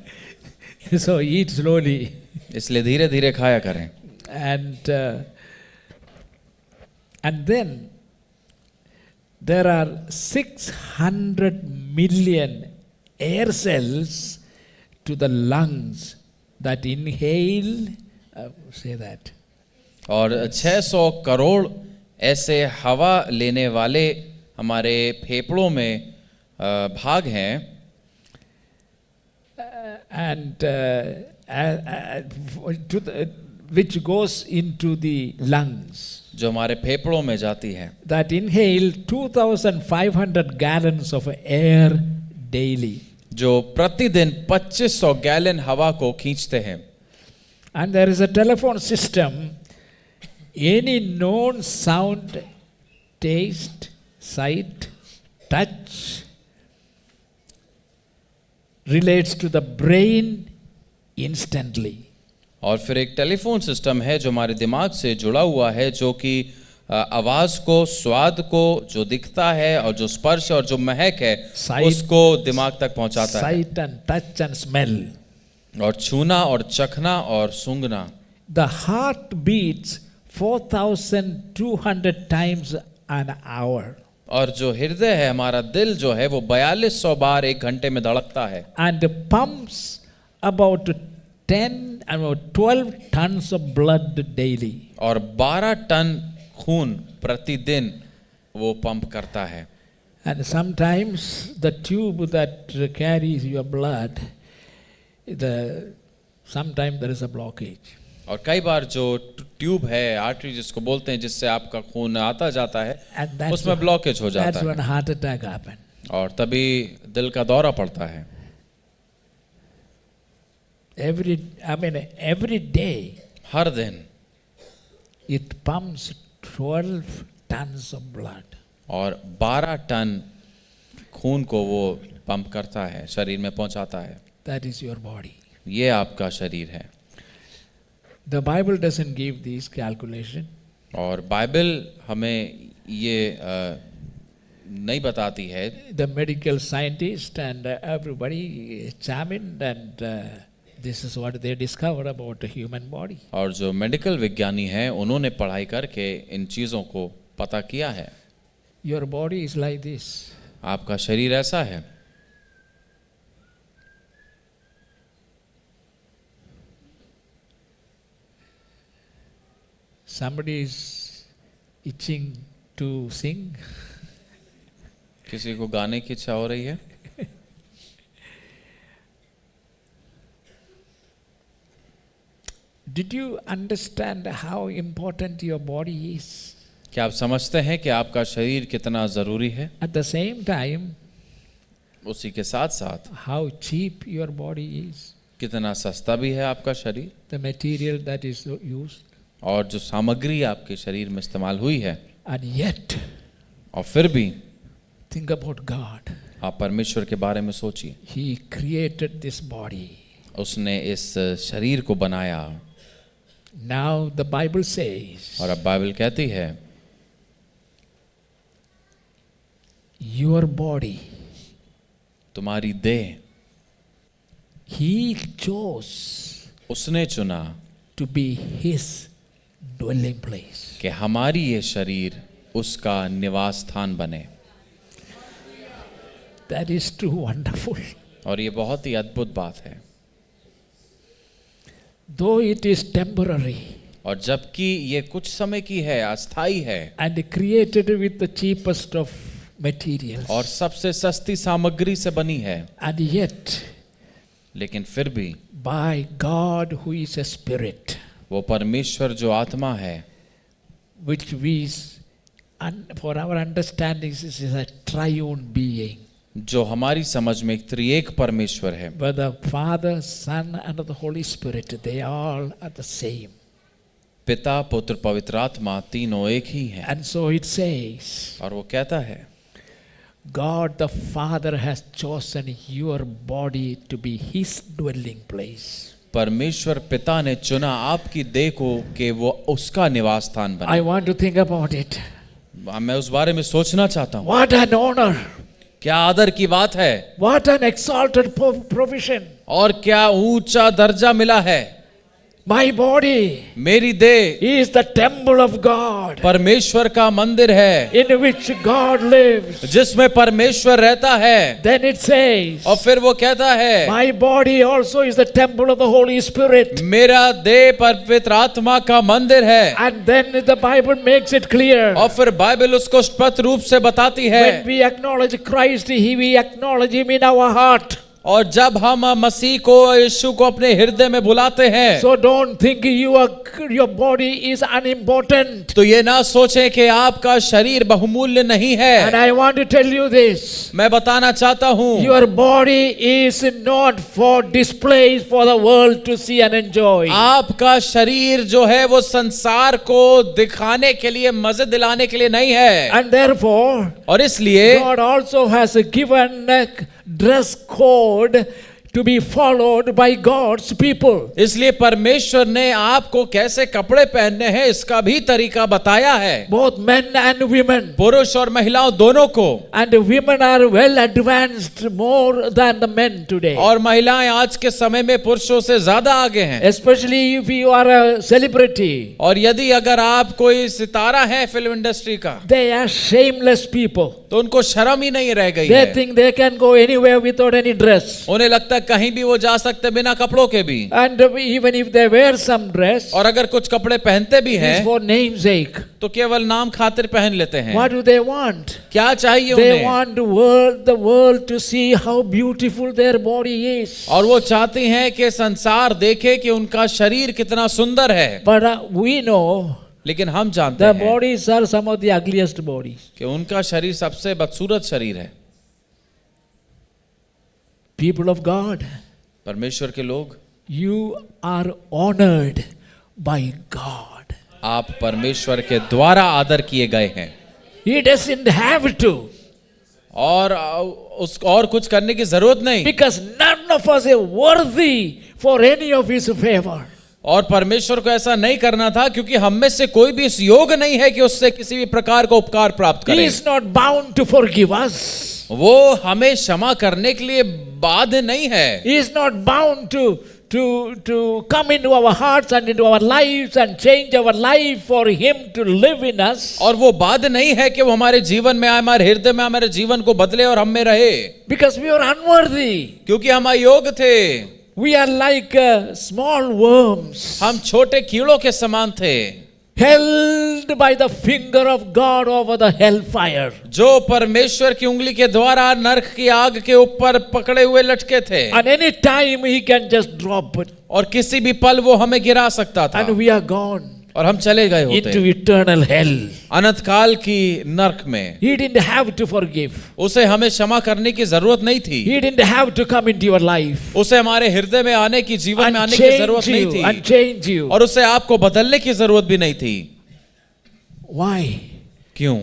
So eat slowly. इसलिए धीरे धीरे खाया करें। And then there are 600 million air cells to the lungs that inhale, say that. और 600 करोड़ ऐसे हवा लेने वाले हमारे फेफड़ों में भाग हैं, And which goes into the lungs, जो हमारे फेफड़ों में जाती है, that inhale 2,500 gallons of air daily. जो प्रतिदिन 2500 गैलन हवा को खींचते हैं। And there is a telephone system. Any known sound, taste, sight, touch relates to the brain instantly. और फिर एक टेलीफोन सिस्टम है जो हमारे दिमाग से जुड़ा हुआ है, जो कि आवाज को, स्वाद को, जो दिखता है और जो स्पर्श और जो महक है, उसको दिमाग तक पहुंचाता है। Sight and touch and smell. और छूना और चखना और सूंघना। The heart beats 4,200 times an hour. और जो हृदय है, हमारा दिल जो है, वो 4200 बार एक घंटे में धड़कता है। And pumps about 12 tons of blood daily. और 12 टन खून प्रतिदिन वो पंप करता है। And sometimes the tube that carries your blood, sometimes there is a blockage. और कई बार जो ट्यूब है, आर्टरी जिसको बोलते हैं, जिससे आपका खून आता जाता है, उसमें ब्लॉकेज हो जाता है। That's when heart attack happen. और तभी दिल का दौरा पड़ता है। Every day हर दिन it pumps 12 tons of blood. और 12 टन खून को वो पंप करता है, शरीर में पहुंचाता है। That is your body. ये आपका शरीर है। The Bible doesn't give these calculation. और बाइबल हमें ये नहीं बताती है। The medical scientist and everybody examined, and this is what they discovered about the human body. और जो मेडिकल विज्ञानी हैं, उन्होंने पढ़ाई करके इन चीज़ों को पता किया है। Your body is like this. आपका शरीर ऐसा है। Somebody is itching to sing. किसी को गाने की इच्छा हो रही है। Did you understand how important your body is? क्या आप समझते हैं कि आपका शरीर कितना जरूरी है? At the same time, उसी के साथ साथ how cheap your body is. कितना सस्ता भी है आपका शरीर। The material that is used. और जो सामग्री आपके शरीर में इस्तेमाल हुई है। And yet, और फिर भी think about God. आप परमेश्वर के बारे में सोचिए। He created this body. उसने इस शरीर को बनाया। Now the Bible says, और अब बाइबल कहती है, your body, तुम्हारी देह, He chose उसने चुना to be His dwelling place. कि हमारी ये शरीर उसका निवास स्थान बने। That is too wonderful. और ये बहुत ही अद्भुत बात है। Though it is temporary और जबकि ये कुछ समय की है, अस्थाई है, and created with the cheapest of materials, और सबसे सस्ती सामग्री से बनी है, and yet लेकिन फिर भी by God who is a spirit, वो परमेश्वर जो आत्मा है, which we for our understanding this is a triune being, जो हमारी समझ में एक त्रिएक परमेश्वर है, but the Father, Son and the Holy Spirit, they all are the same. पिता, पुत्र, पवित्र आत्मा तीनों एक ही हैं। And so it says, और वो कहता है, God the Father has chosen your body to be His dwelling place. परमेश्वर पिता ने चुना आपकी देह को कि वो उसका निवास स्थान बने। I want to think about it. मैं उस बारे में सोचना चाहता हूँ। What an honor! क्या आदर की बात है, What an exalted provision! और क्या ऊंचा दर्जा मिला है। My body मेरी देह is the temple of God, परमेश्वर का मंदिर है, in which God lives. जिसमें परमेश्वर रहता है। Then it says, और फिर वो कहता है, my body also is the temple of the Holy Spirit. मेरा देह पवित्र आत्मा का मंदिर है। And then the Bible makes it clear. और फिर बाइबल उसको स्पष्ट रूप से बताती है, When we acknowledge Christ, we acknowledge Him in our heart. और जब हम मसीह को, यीशु को अपने हृदय में बुलाते हैं, So don't think your body is unimportant. तो ये ना सोचें कि आपका शरीर बहुमूल्य नहीं है। And I want to tell you this. मैं बताना चाहता हूँ, Your body is not for displays for the world to see and enjoy. आपका शरीर जो है वो संसार को दिखाने के लिए, मजे दिलाने के लिए नहीं है। And therefore, और इसलिए God also has given a dress code to be followed by God's people. इसलिए परमेश्वर ने आपको कैसे कपड़े पहनने हैं इसका भी तरीका बताया है, Both men and women. पुरुष और महिलाओं दोनों को। And women are well advanced more than the men today. और महिलाएं आज के समय में पुरुषों से ज्यादा आगे हैं। Especially if you are a celebrity. और यदि अगर आप कोई सितारा है फिल्म इंडस्ट्री का, They are shameless people. तो उनको शर्म ही नहीं रह गई They है। think they can go anywhere without any dress. उन्हें लगता है कहीं भी वो जा सकते बिना कपड़ों के भी। And even if they wear some dress, और अगर कुछ कपड़े पहनते भी it's हैं for namesake. तो केवल नाम खातिर पहन लेते हैं। What do they want? क्या चाहिए They उन्हें? want the world to see how beautiful their body is. और वो चाहती हैं कि संसार देखे कि उनका शरीर कितना सुंदर है। But we know लेकिन हम जानते the हैं bodies are some of the ugliest bodies. कि उनका शरीर सबसे बदसूरत शरीर है। People of God, परमेश्वर के लोग, you are honored by God. आप परमेश्वर के द्वारा आदर किए गए हैं। He doesn't have to. और और कुछ करने की जरूरत नहीं, Because none of us are worthy for any of His favor. और परमेश्वर को ऐसा नहीं करना था क्योंकि हम में से कोई भी इस योग नहीं है कि उससे किसी भी प्रकार का उपकार प्राप्त He करे। is not bound to forgive us. वो हमें क्षमा करने के लिए बाध्य नहीं है। He is not bound to come into our hearts and into our lives and change our life for Him to live in us. और वो बाध्य नहीं है कि वो हमारे जीवन में आए, हमारे हृदय में हमारे जीवन को बदले और हम में रहे। Because we are unworthy. क्योंकि हम अयोग्य थे। We are like small worms. हम छोटे कीड़ों के समान थे, held by the finger of God over the hellfire. जो परमेश्वर की उंगली के द्वारा नरक की आग के ऊपर पकड़े हुए लटके थे। And any time He can just drop it. और किसी भी पल वो हमें गिरा सकता था। And we are gone और हम चले गए होते into eternal hell. अनंत काल की नरक में। He didn't have to forgive. उसे हमें क्षमा करने की जरूरत नहीं थी। He didn't have to come into your life उसे हमारे हृदय में आने की, जीवन में and आने की जरूरत change नहीं you थी। and change you. और उसे आपको बदलने की जरूरत भी नहीं थी। Why? क्यों?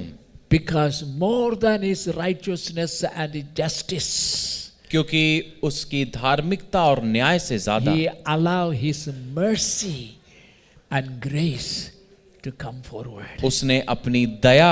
Because more than His righteousness and His justice, क्योंकि उसकी धार्मिकता और न्याय से ज्यादा He allowed His mercy and grace to come forward. उसने अपनी दया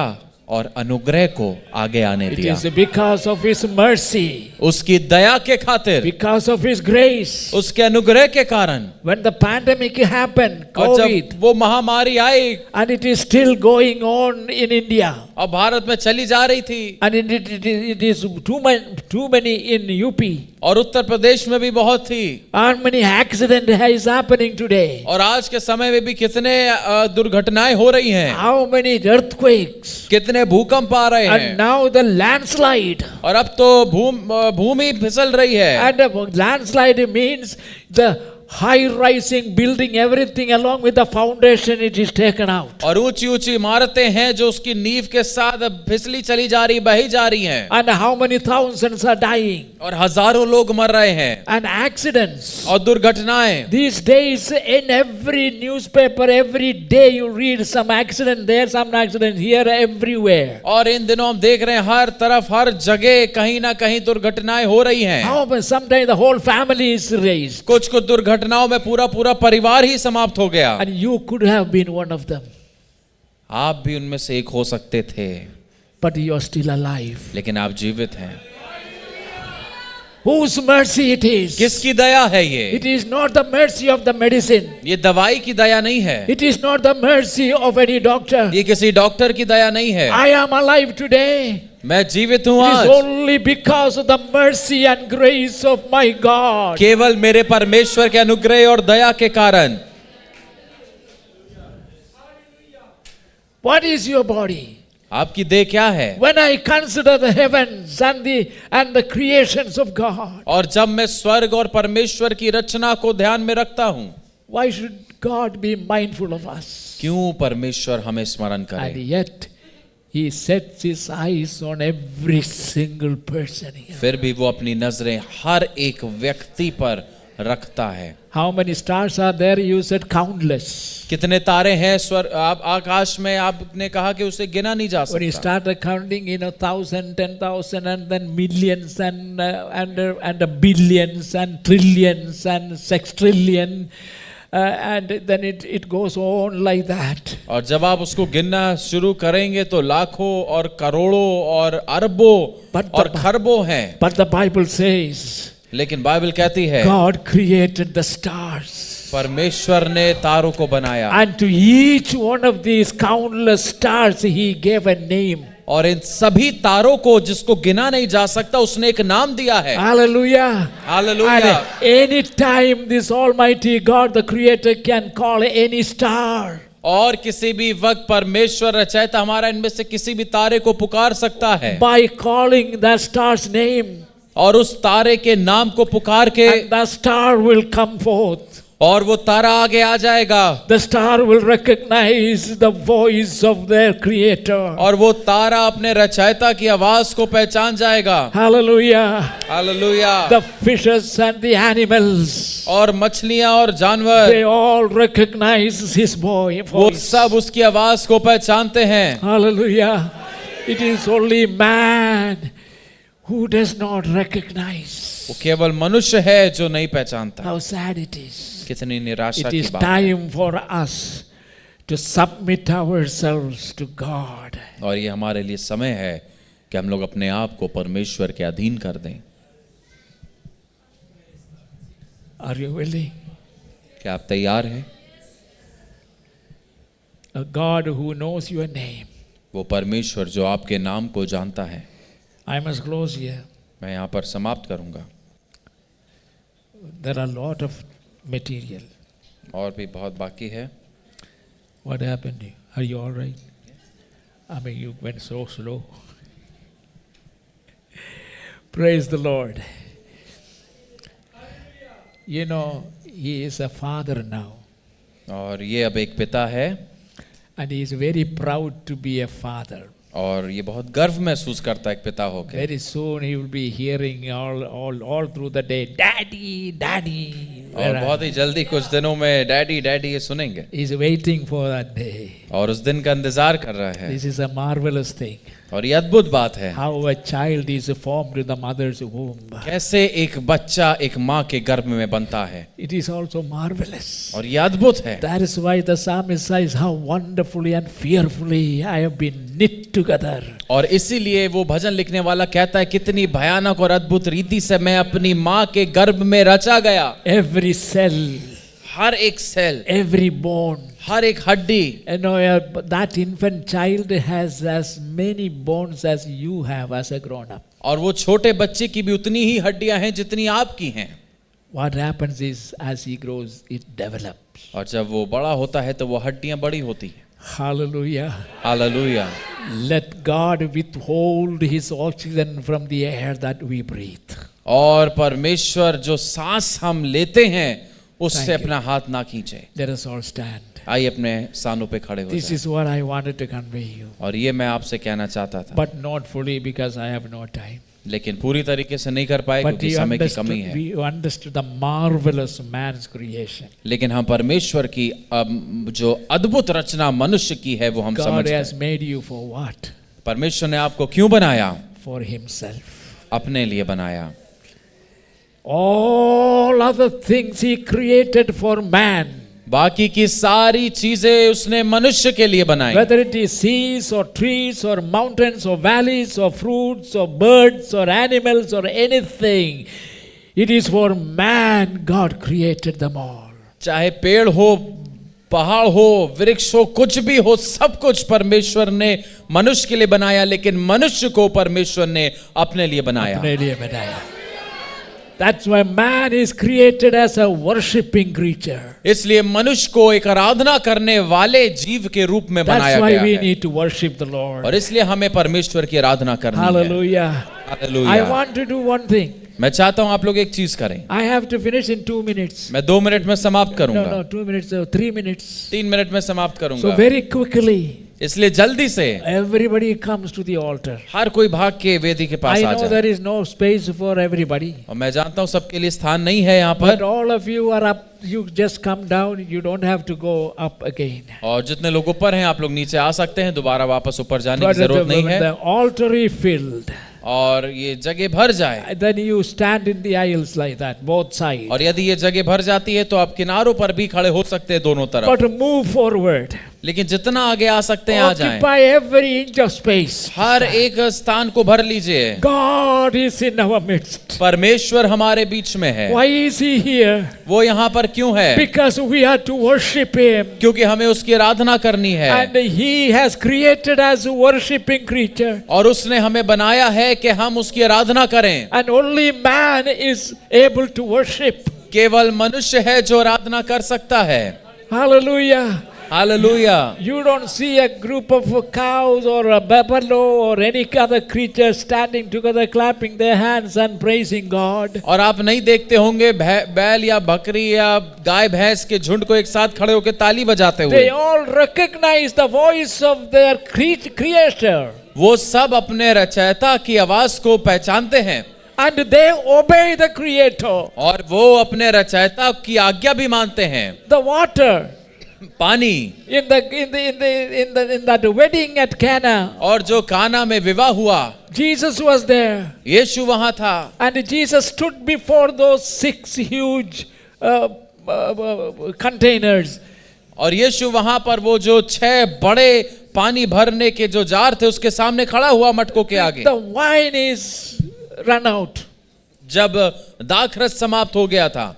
और अनुग्रह को आगे आने It दिया। is because of His mercy, उसकी दया के खातिर, because of His grace. उसके अनुग्रह के कारण, When the pandemic happened, और COVID, जब वो महामारी आई and it is still going on in India, और भारत में चली जा रही थी, and it is too many in UP, और उत्तर प्रदेश में भी बहुत थी, how many accident is happening today, और आज के समय में भी कितने दुर्घटनाएं हो रही हैं, how many earthquakes, कितने भूकंप आ रहे हैं, and now the landslide. और अब तो भूमि फिसल रही है। And the landslide means the high rising building, everything along with the foundation, it is taken out. और ऊंची ऊंची इमारतें हैं जो उसकी नींव के साथ अब फिसली चली जा रही, बही जा रही हैं, And how many thousands are dying, और हजारों लोग मर रहे हैं, and accidents. और दुर्घटनाएं। These days in every newspaper, every day you read some accident there, some accident here, everywhere. और इन दिनों हम देख रहे हैं हर तरफ, हर जगह कहीं ना कहीं दुर्घटनाएं हो रही हैं। How sometimes the whole family is raised, कुछ दुर्घटनाओं में पूरा परिवार ही समाप्त हो गया। and you could have been one of them, आप भी उनमें से एक हो सकते थे, but you are still alive. लेकिन आप जीवित हैं। Whose mercy it is? किसकी दया है ये? It is not the mercy of the medicine. ये दवाई की दया नहीं है, It is not the mercy of any doctor. ये किसी डॉक्टर की दया नहीं है। I am alive today. मैं जीवित हूँ It is आज only because of the mercy and grace of my God. केवल मेरे परमेश्वर के अनुग्रह और दया के कारण। What is your body? आपकी देह क्या है? When I consider the heavens and the creations of God, और जब मैं स्वर्ग और परमेश्वर की रचना को ध्यान में रखता हूँ, why should God be mindful of us? क्यों परमेश्वर हमें स्मरण And करे? yet He sets His eyes on every single person here. फिर भी वो अपनी नजरें हर एक व्यक्ति पर रखता है। How many stars are there? You said countless. कितने तारे हैं स्वर्ग आकाश में? आपने कहा कि उसे गिना नहीं जा When you सकता। started counting, 1,000, 10,000, and then millions, and billions, and trillions, and sextrillion, and then it goes on like that. और जब आप उसको गिनना शुरू करेंगे तो लाखों और करोड़ों और अरबों और खरबों हैं। But the Bible says, लेकिन बाइबल कहती है God created the stars. परमेश्वर ने तारों को बनाया, And to each one of these countless stars, He gave a name. और इन सभी तारों को जिसको गिना नहीं जा सकता उसने एक नाम दिया है। Hallelujah. Hallelujah. And any time this Almighty God, the Creator, can call any star. और किसी भी वक्त परमेश्वर रचयिता हमारा इनमें से किसी भी तारे को पुकार सकता है, By calling the star's name, और उस तारे के नाम को पुकार के, and the star will come forth. और वो तारा आगे आ जाएगा। The star will recognize the voice of their Creator. और वो तारा अपने रचयिता की आवाज को पहचान जाएगा। Hallelujah. Hallelujah. The fishes and the animals, और मछलियां और जानवर, they all recognize His voice. वो सब उसकी आवाज को पहचानते हैं। Hallelujah. It is only man who does not recognize. वो केवल मनुष्य है जो नहीं पहचानता। How sad it is. कितनी निराशा It की is बात है। time for us to submit ourselves to God. और ये हमारे लिए समय है कि हम लोग अपने आप को परमेश्वर के अधीन कर दें। Are you willing? क्या आप तैयार हैं? A God who knows your name. वो परमेश्वर जो आपके नाम को जानता है। I must close here. मैं यहाँ पर समाप्त करूँगा। There are a lot of material. और भी बहुत बाकी है। What happened to you? Are you all right? I mean, you went so slow. Praise the Lord. You know, he is a father now. और ये अब एक पिता है, And he is very proud to be a father. और ये बहुत गर्व महसूस करता है एक पिता होकर। Very soon he will be hearing all through the day, Daddy, Daddy. और बहुत ही जल्दी कुछ दिनों में डैडी डैडी ये सुनेंगे। He is waiting for that day. और उस दिन का इंतजार कर रहा है। This is a marvelous thing. और ये अद्भुत बात है how a child is formed in the mother's womb. कैसे एक बच्चा एक माँ के गर्भ में बनता है, It is also marvelous. और ये अद्भुत है। That is why the psalmist says, how wonderfully and fearfully I have been knit together. और इसीलिए वो भजन लिखने वाला कहता है कितनी भयानक और अद्भुत रीति से मैं अपनी माँ के गर्भ में रचा गया। Every cell, हर एक सेल, every bone. हर एक हड्डी, You know, that infant child has as many bones as you have as a grown up. और वो छोटे बच्चे की भी उतनी ही हड्डियां हैं जितनी आपकी हैं। What happens is, as he grows, it develops. और जब वो बड़ा होता है तो वो हड्डियां बड़ी होती हैं। Hallelujah. Hallelujah. Let God withhold his oxygen from the air that we breathe. और परमेश्वर जो सांस हम लेते हैं उससे Thank you. अपना हाथ ना खींचे। Let us all stand. आइए अपने स्थानों पे खड़े हो This जाएं। is what I wanted to convey you. और ये मैं आपसे कहना चाहता था, But not fully because I have no time. लेकिन पूरी तरीके से नहीं कर पाए But क्योंकि समय की कमी है। we understood the marvelous man's creation. लेकिन हम परमेश्वर की जो अद्भुत रचना मनुष्य की है वो हम God समझ has गए। made you for what? परमेश्वर ने आपको क्यों बनाया? For himself. अपने लिए बनाया। All other things he created for man. बाकी की सारी चीजें उसने मनुष्य के लिए बनाई। Whether it is seas or trees or mountains or valleys or fruits or birds or animals or anything, it is for man God created them all. चाहे पेड़ हो, पहाड़ हो, वृक्ष हो, कुछ भी हो, सब कुछ परमेश्वर ने मनुष्य के लिए बनाया, लेकिन मनुष्य को परमेश्वर ने अपने लिए बनाया। अपने लिए बनाया। That's why man is created as a worshipping creature. इसलिए मनुष्य को एक आराधना करने वाले जीव के रूप में बनाया That's why गया we है। need to worship the Lord. और इसलिए हमें परमेश्वर की आराधना करनी है। Hallelujah. Hallelujah. I want to do one thing. मैं चाहता हूं आप लोग एक चीज करें। I have to finish in 2 minutes. मैं 2 मिनट में समाप्त करूंगा। No, 2 minutes, 3 minutes. 3 मिनट में समाप्त So करूंगा। very quickly, इसलिए जल्दी से everybody comes to the altar. हर कोई भाग के वेदी के पास I आ know जाए। there is no space for everybody. और मैं जानता हूं सबके लिए स्थान नहीं है यहाँ But पर। all of you are up. You just come down. You don't have to go up again. और जितने लोग ऊपर हैं आप लोग नीचे आ सकते हैं, दोबारा वापस ऊपर जाने But की जरूरत नहीं when है। the altar is filled, और ये जगह भर जाए, then you stand in the aisles like that, both sides. और यदि ये जगह भर जाती है तो आप किनारों पर भी खड़े हो सकते हैं दोनों तरफ। But move forward. लेकिन जितना आगे आ सकते हैं आ जाएं। Occupy every inch of space. हर एक स्थान को भर लीजिए। God is in our midst. परमेश्वर हमारे बीच में है। Why is he here? वो यहाँ पर क्यों है? Because we are to worship him. क्योंकि हमें उसकी आराधना करनी है। And he has created as a worshipping creature. और उसने हमें बनाया है कि हम उसकी आराधना करें। And only man is able to worship. केवल मनुष्य है जो आराधना कर सकता है। Hallelujah. Hallelujah. You don't see a group of cows or a buffalo or any other creature standing together clapping their hands and praising God. और आप नहीं देखते होंगे बैल या बकरी या गाय भैंस के झुंड को एक साथ खड़े होकर ताली बजाते हुए। They all recognize the voice of their creator. वो सब अपने रचयिता की आवाज को पहचानते हैं। And they obey the creator. और वो अपने रचयिता की आज्ञा भी मानते हैं। The water पानी in that wedding at Cana. और जो काना में विवाह हुआ, Jesus was there. यीशु वहां था। And Jesus stood before those 6 huge containers. और यीशु वहां पर वो जो 6 बड़े पानी भरने के जो जार थे उसके सामने खड़ा हुआ मटकों के आगे। The wine is run out. जब दाखरस समाप्त हो गया था,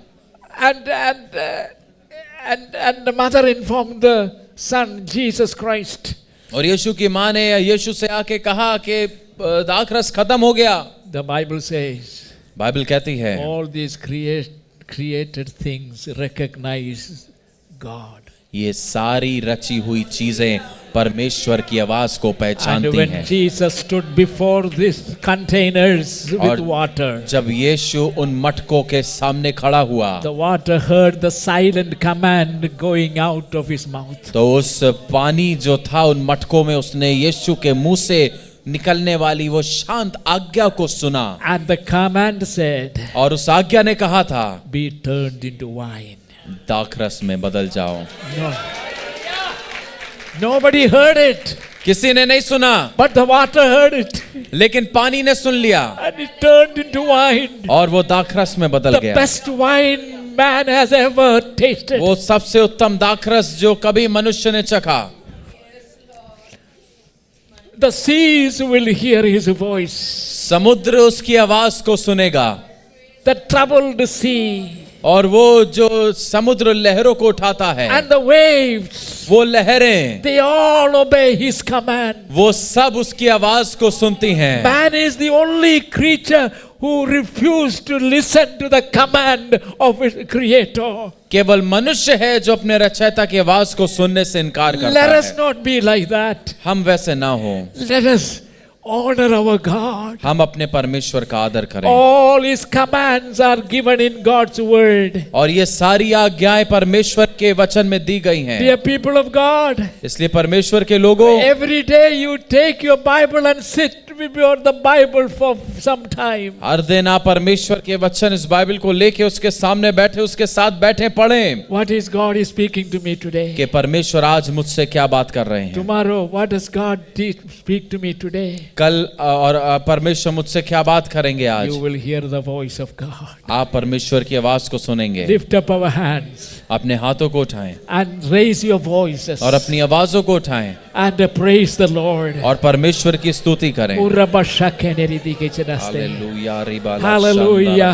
and the mother informed the son Jesus Christ. और यीशु की माँ ने यीशु से आके कहा कि दाखरस खत्म हो गया। The Bible says बाइबल कहती है all these created things recognize God. ये सारी रची हुई चीजें परमेश्वर की आवाज को And पहचानती when हैं। Jesus stood before these containers with और water, जब यीशु उन मटकों के सामने खड़ा हुआ, the water heard the silent command going out of his mouth. तो उस पानी जो था उन मटकों में उसने यीशु के मुंह से निकलने वाली वो शांत आज्ञा को सुना। And the command said, और उस आज्ञा ने कहा था, be turned into wine. दाखरस में बदल जाओ। No. Nobody heard it, किसी ने नहीं सुना, but the water heard it. लेकिन पानी ने सुन लिया And it turned into wine. और वो दाखरस में बदल The गया। best wine man has ever tasted. वो सबसे उत्तम दाखरस जो कभी मनुष्य ने चखा। The seas will hear his voice. समुद्र उसकी आवाज को सुनेगा। The troubled sea और वो जो समुद्र लहरों को उठाता है, and the waves, वो लहरें, they all obey his command. वो सब उसकी आवाज को सुनती हैं। Man is the only creature who refused to listen to the command of his creator. केवल मनुष्य है जो अपने रचयिता की आवाज को सुनने से इनकार करता Let us है। not be like that. हम वैसे ना हो। Let us honor our God. हम अपने परमेश्वर का आदर करें। All his commands are given in God's word. और ये सारी आज्ञाएं परमेश्वर के वचन में दी गई हैं। Dear people of God, इसलिए परमेश्वर के लोगों, every day you take your Bible and sit before the Bible for some time. हर दिन आप परमेश्वर के वचन इस बाइबल को लेके उसके सामने बैठे, उसके साथ बैठे पढ़ें What is God is speaking to me today? कि परमेश्वर आज मुझसे क्या बात कर रहे हैं। Tomorrow, what does God speak to me today? कल और परमेश्वर मुझसे क्या बात करेंगे आज। You will hear the voice of God. आप परमेश्वर की आवाज को सुनेंगे। Lift up our hands अपने हाथों को उठाएं and raise your voices और अपनी आवाजों को उठाएं and praise the Lord. और परमेश्वर की स्तुति करें। Hallelujah,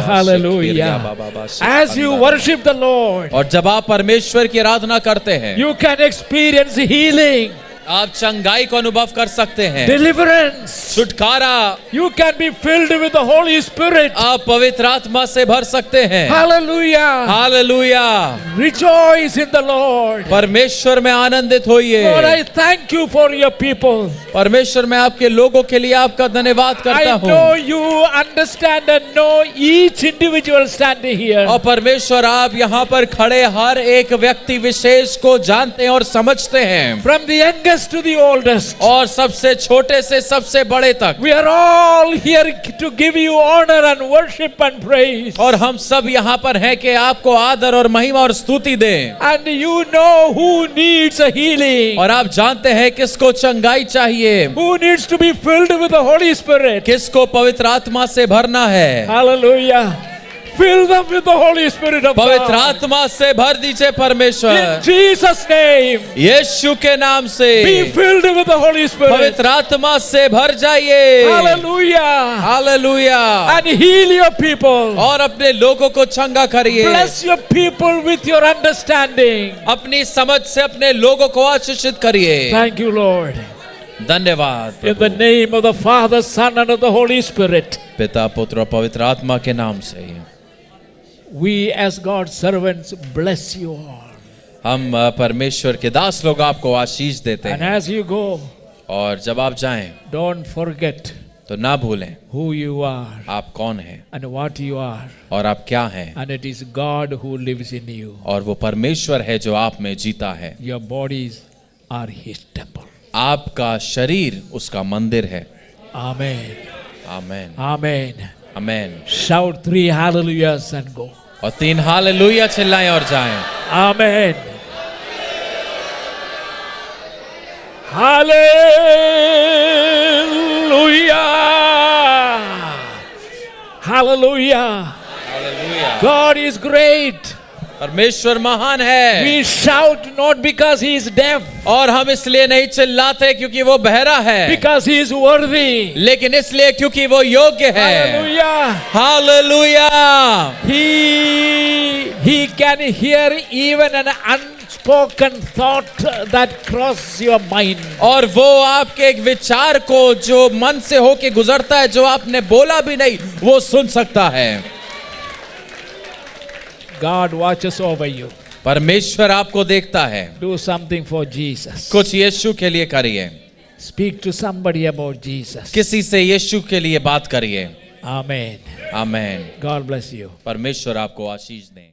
hallelujah. As you worship the Lord, और जब आप परमेश्वर की आराधना करते हैं, you can experience healing, आप चंगाई को अनुभव कर सकते हैं, deliverance. छुटकारा, You can be filled with the Holy Spirit. आप पवित्र आत्मा से भर सकते हैं। Hallelujah. Hallelujah. Rejoice in the Lord. परमेश्वर में आनंदित Lord, होइए। I thank you for your people. परमेश्वर मैं आपके लोगों के लिए आपका धन्यवाद करता I हूँ। know you understand and know each individual standing here. और परमेश्वर आप यहाँ पर खड़े हर एक व्यक्ति विशेष को जानते हैं और समझते हैं, From the youngest to the oldest. और सबसे छोटे से सबसे बड़े तक। We are all here to give you honor and worship and praise. और हम सब यहाँ पर हैं कि आपको आदर और महिमा और स्तुति दें। And you know who needs a healing. और आप जानते हैं किसको चंगाई चाहिए, Who needs to be filled with the Holy Spirit. किसको पवित्र आत्मा से भरना है। Hallelujah. Fill them with the Holy Spirit of पवित्र God. आत्मा से भर दीजिए परमेश्वर। In Jesus' name. यीशु के नाम से Be filled with the Holy Spirit. पवित्र आत्मा से भर जाइए। Hallelujah. Hallelujah. And heal your people. और अपने लोगों को चंगा करिए। Bless your people with your understanding. अपनी समझ से अपने लोगों को आशीषित करिए। Thank you, Lord. धन्यवाद In the name of the Father, Son, and of the Holy Spirit. पिता, पुत्र और पवित्र आत्मा के नाम से We as God's servants bless you all. हम परमेश्वर के दास लोग आपको आशीष देते And हैं। as you go, और जब आप जाएं don't forget तो ना भूलें who you are आप कौन हैं and what you are. और आप क्या हैं। And it is God who lives in you. और वो परमेश्वर है जो आप में जीता है। Your bodies are His temple. आपका शरीर उसका मंदिर है। Amen. Amen, Amen. Amen. Shout 3 hallelujahs and go. और 3 हालेलुया चिल्लाएं और जाएं। Amen. Hallelujah. Hallelujah. Hallelujah. God is great. परमेश्वर महान है। We shout not because He is deaf, और हम इसलिए नहीं चिल्लाते क्योंकि वो बहरा है, because He is worthy. लेकिन इसलिए क्योंकि वो योग्य है। Hallelujah. Hallelujah. He can hear even an unspoken thought that crosses your mind. और वो आपके एक विचार को जो मन से होके गुजरता है, जो आपने बोला भी नहीं, वो सुन सकता है। God watches over you. परमेश्वर आपको देखता है। Do something for Jesus. कुछ यीशु के लिए करिए। Speak to somebody about Jesus. किसी से यीशु के लिए बात करिए। Amen. Amen. God bless you. परमेश्वर आपको आशीष दें।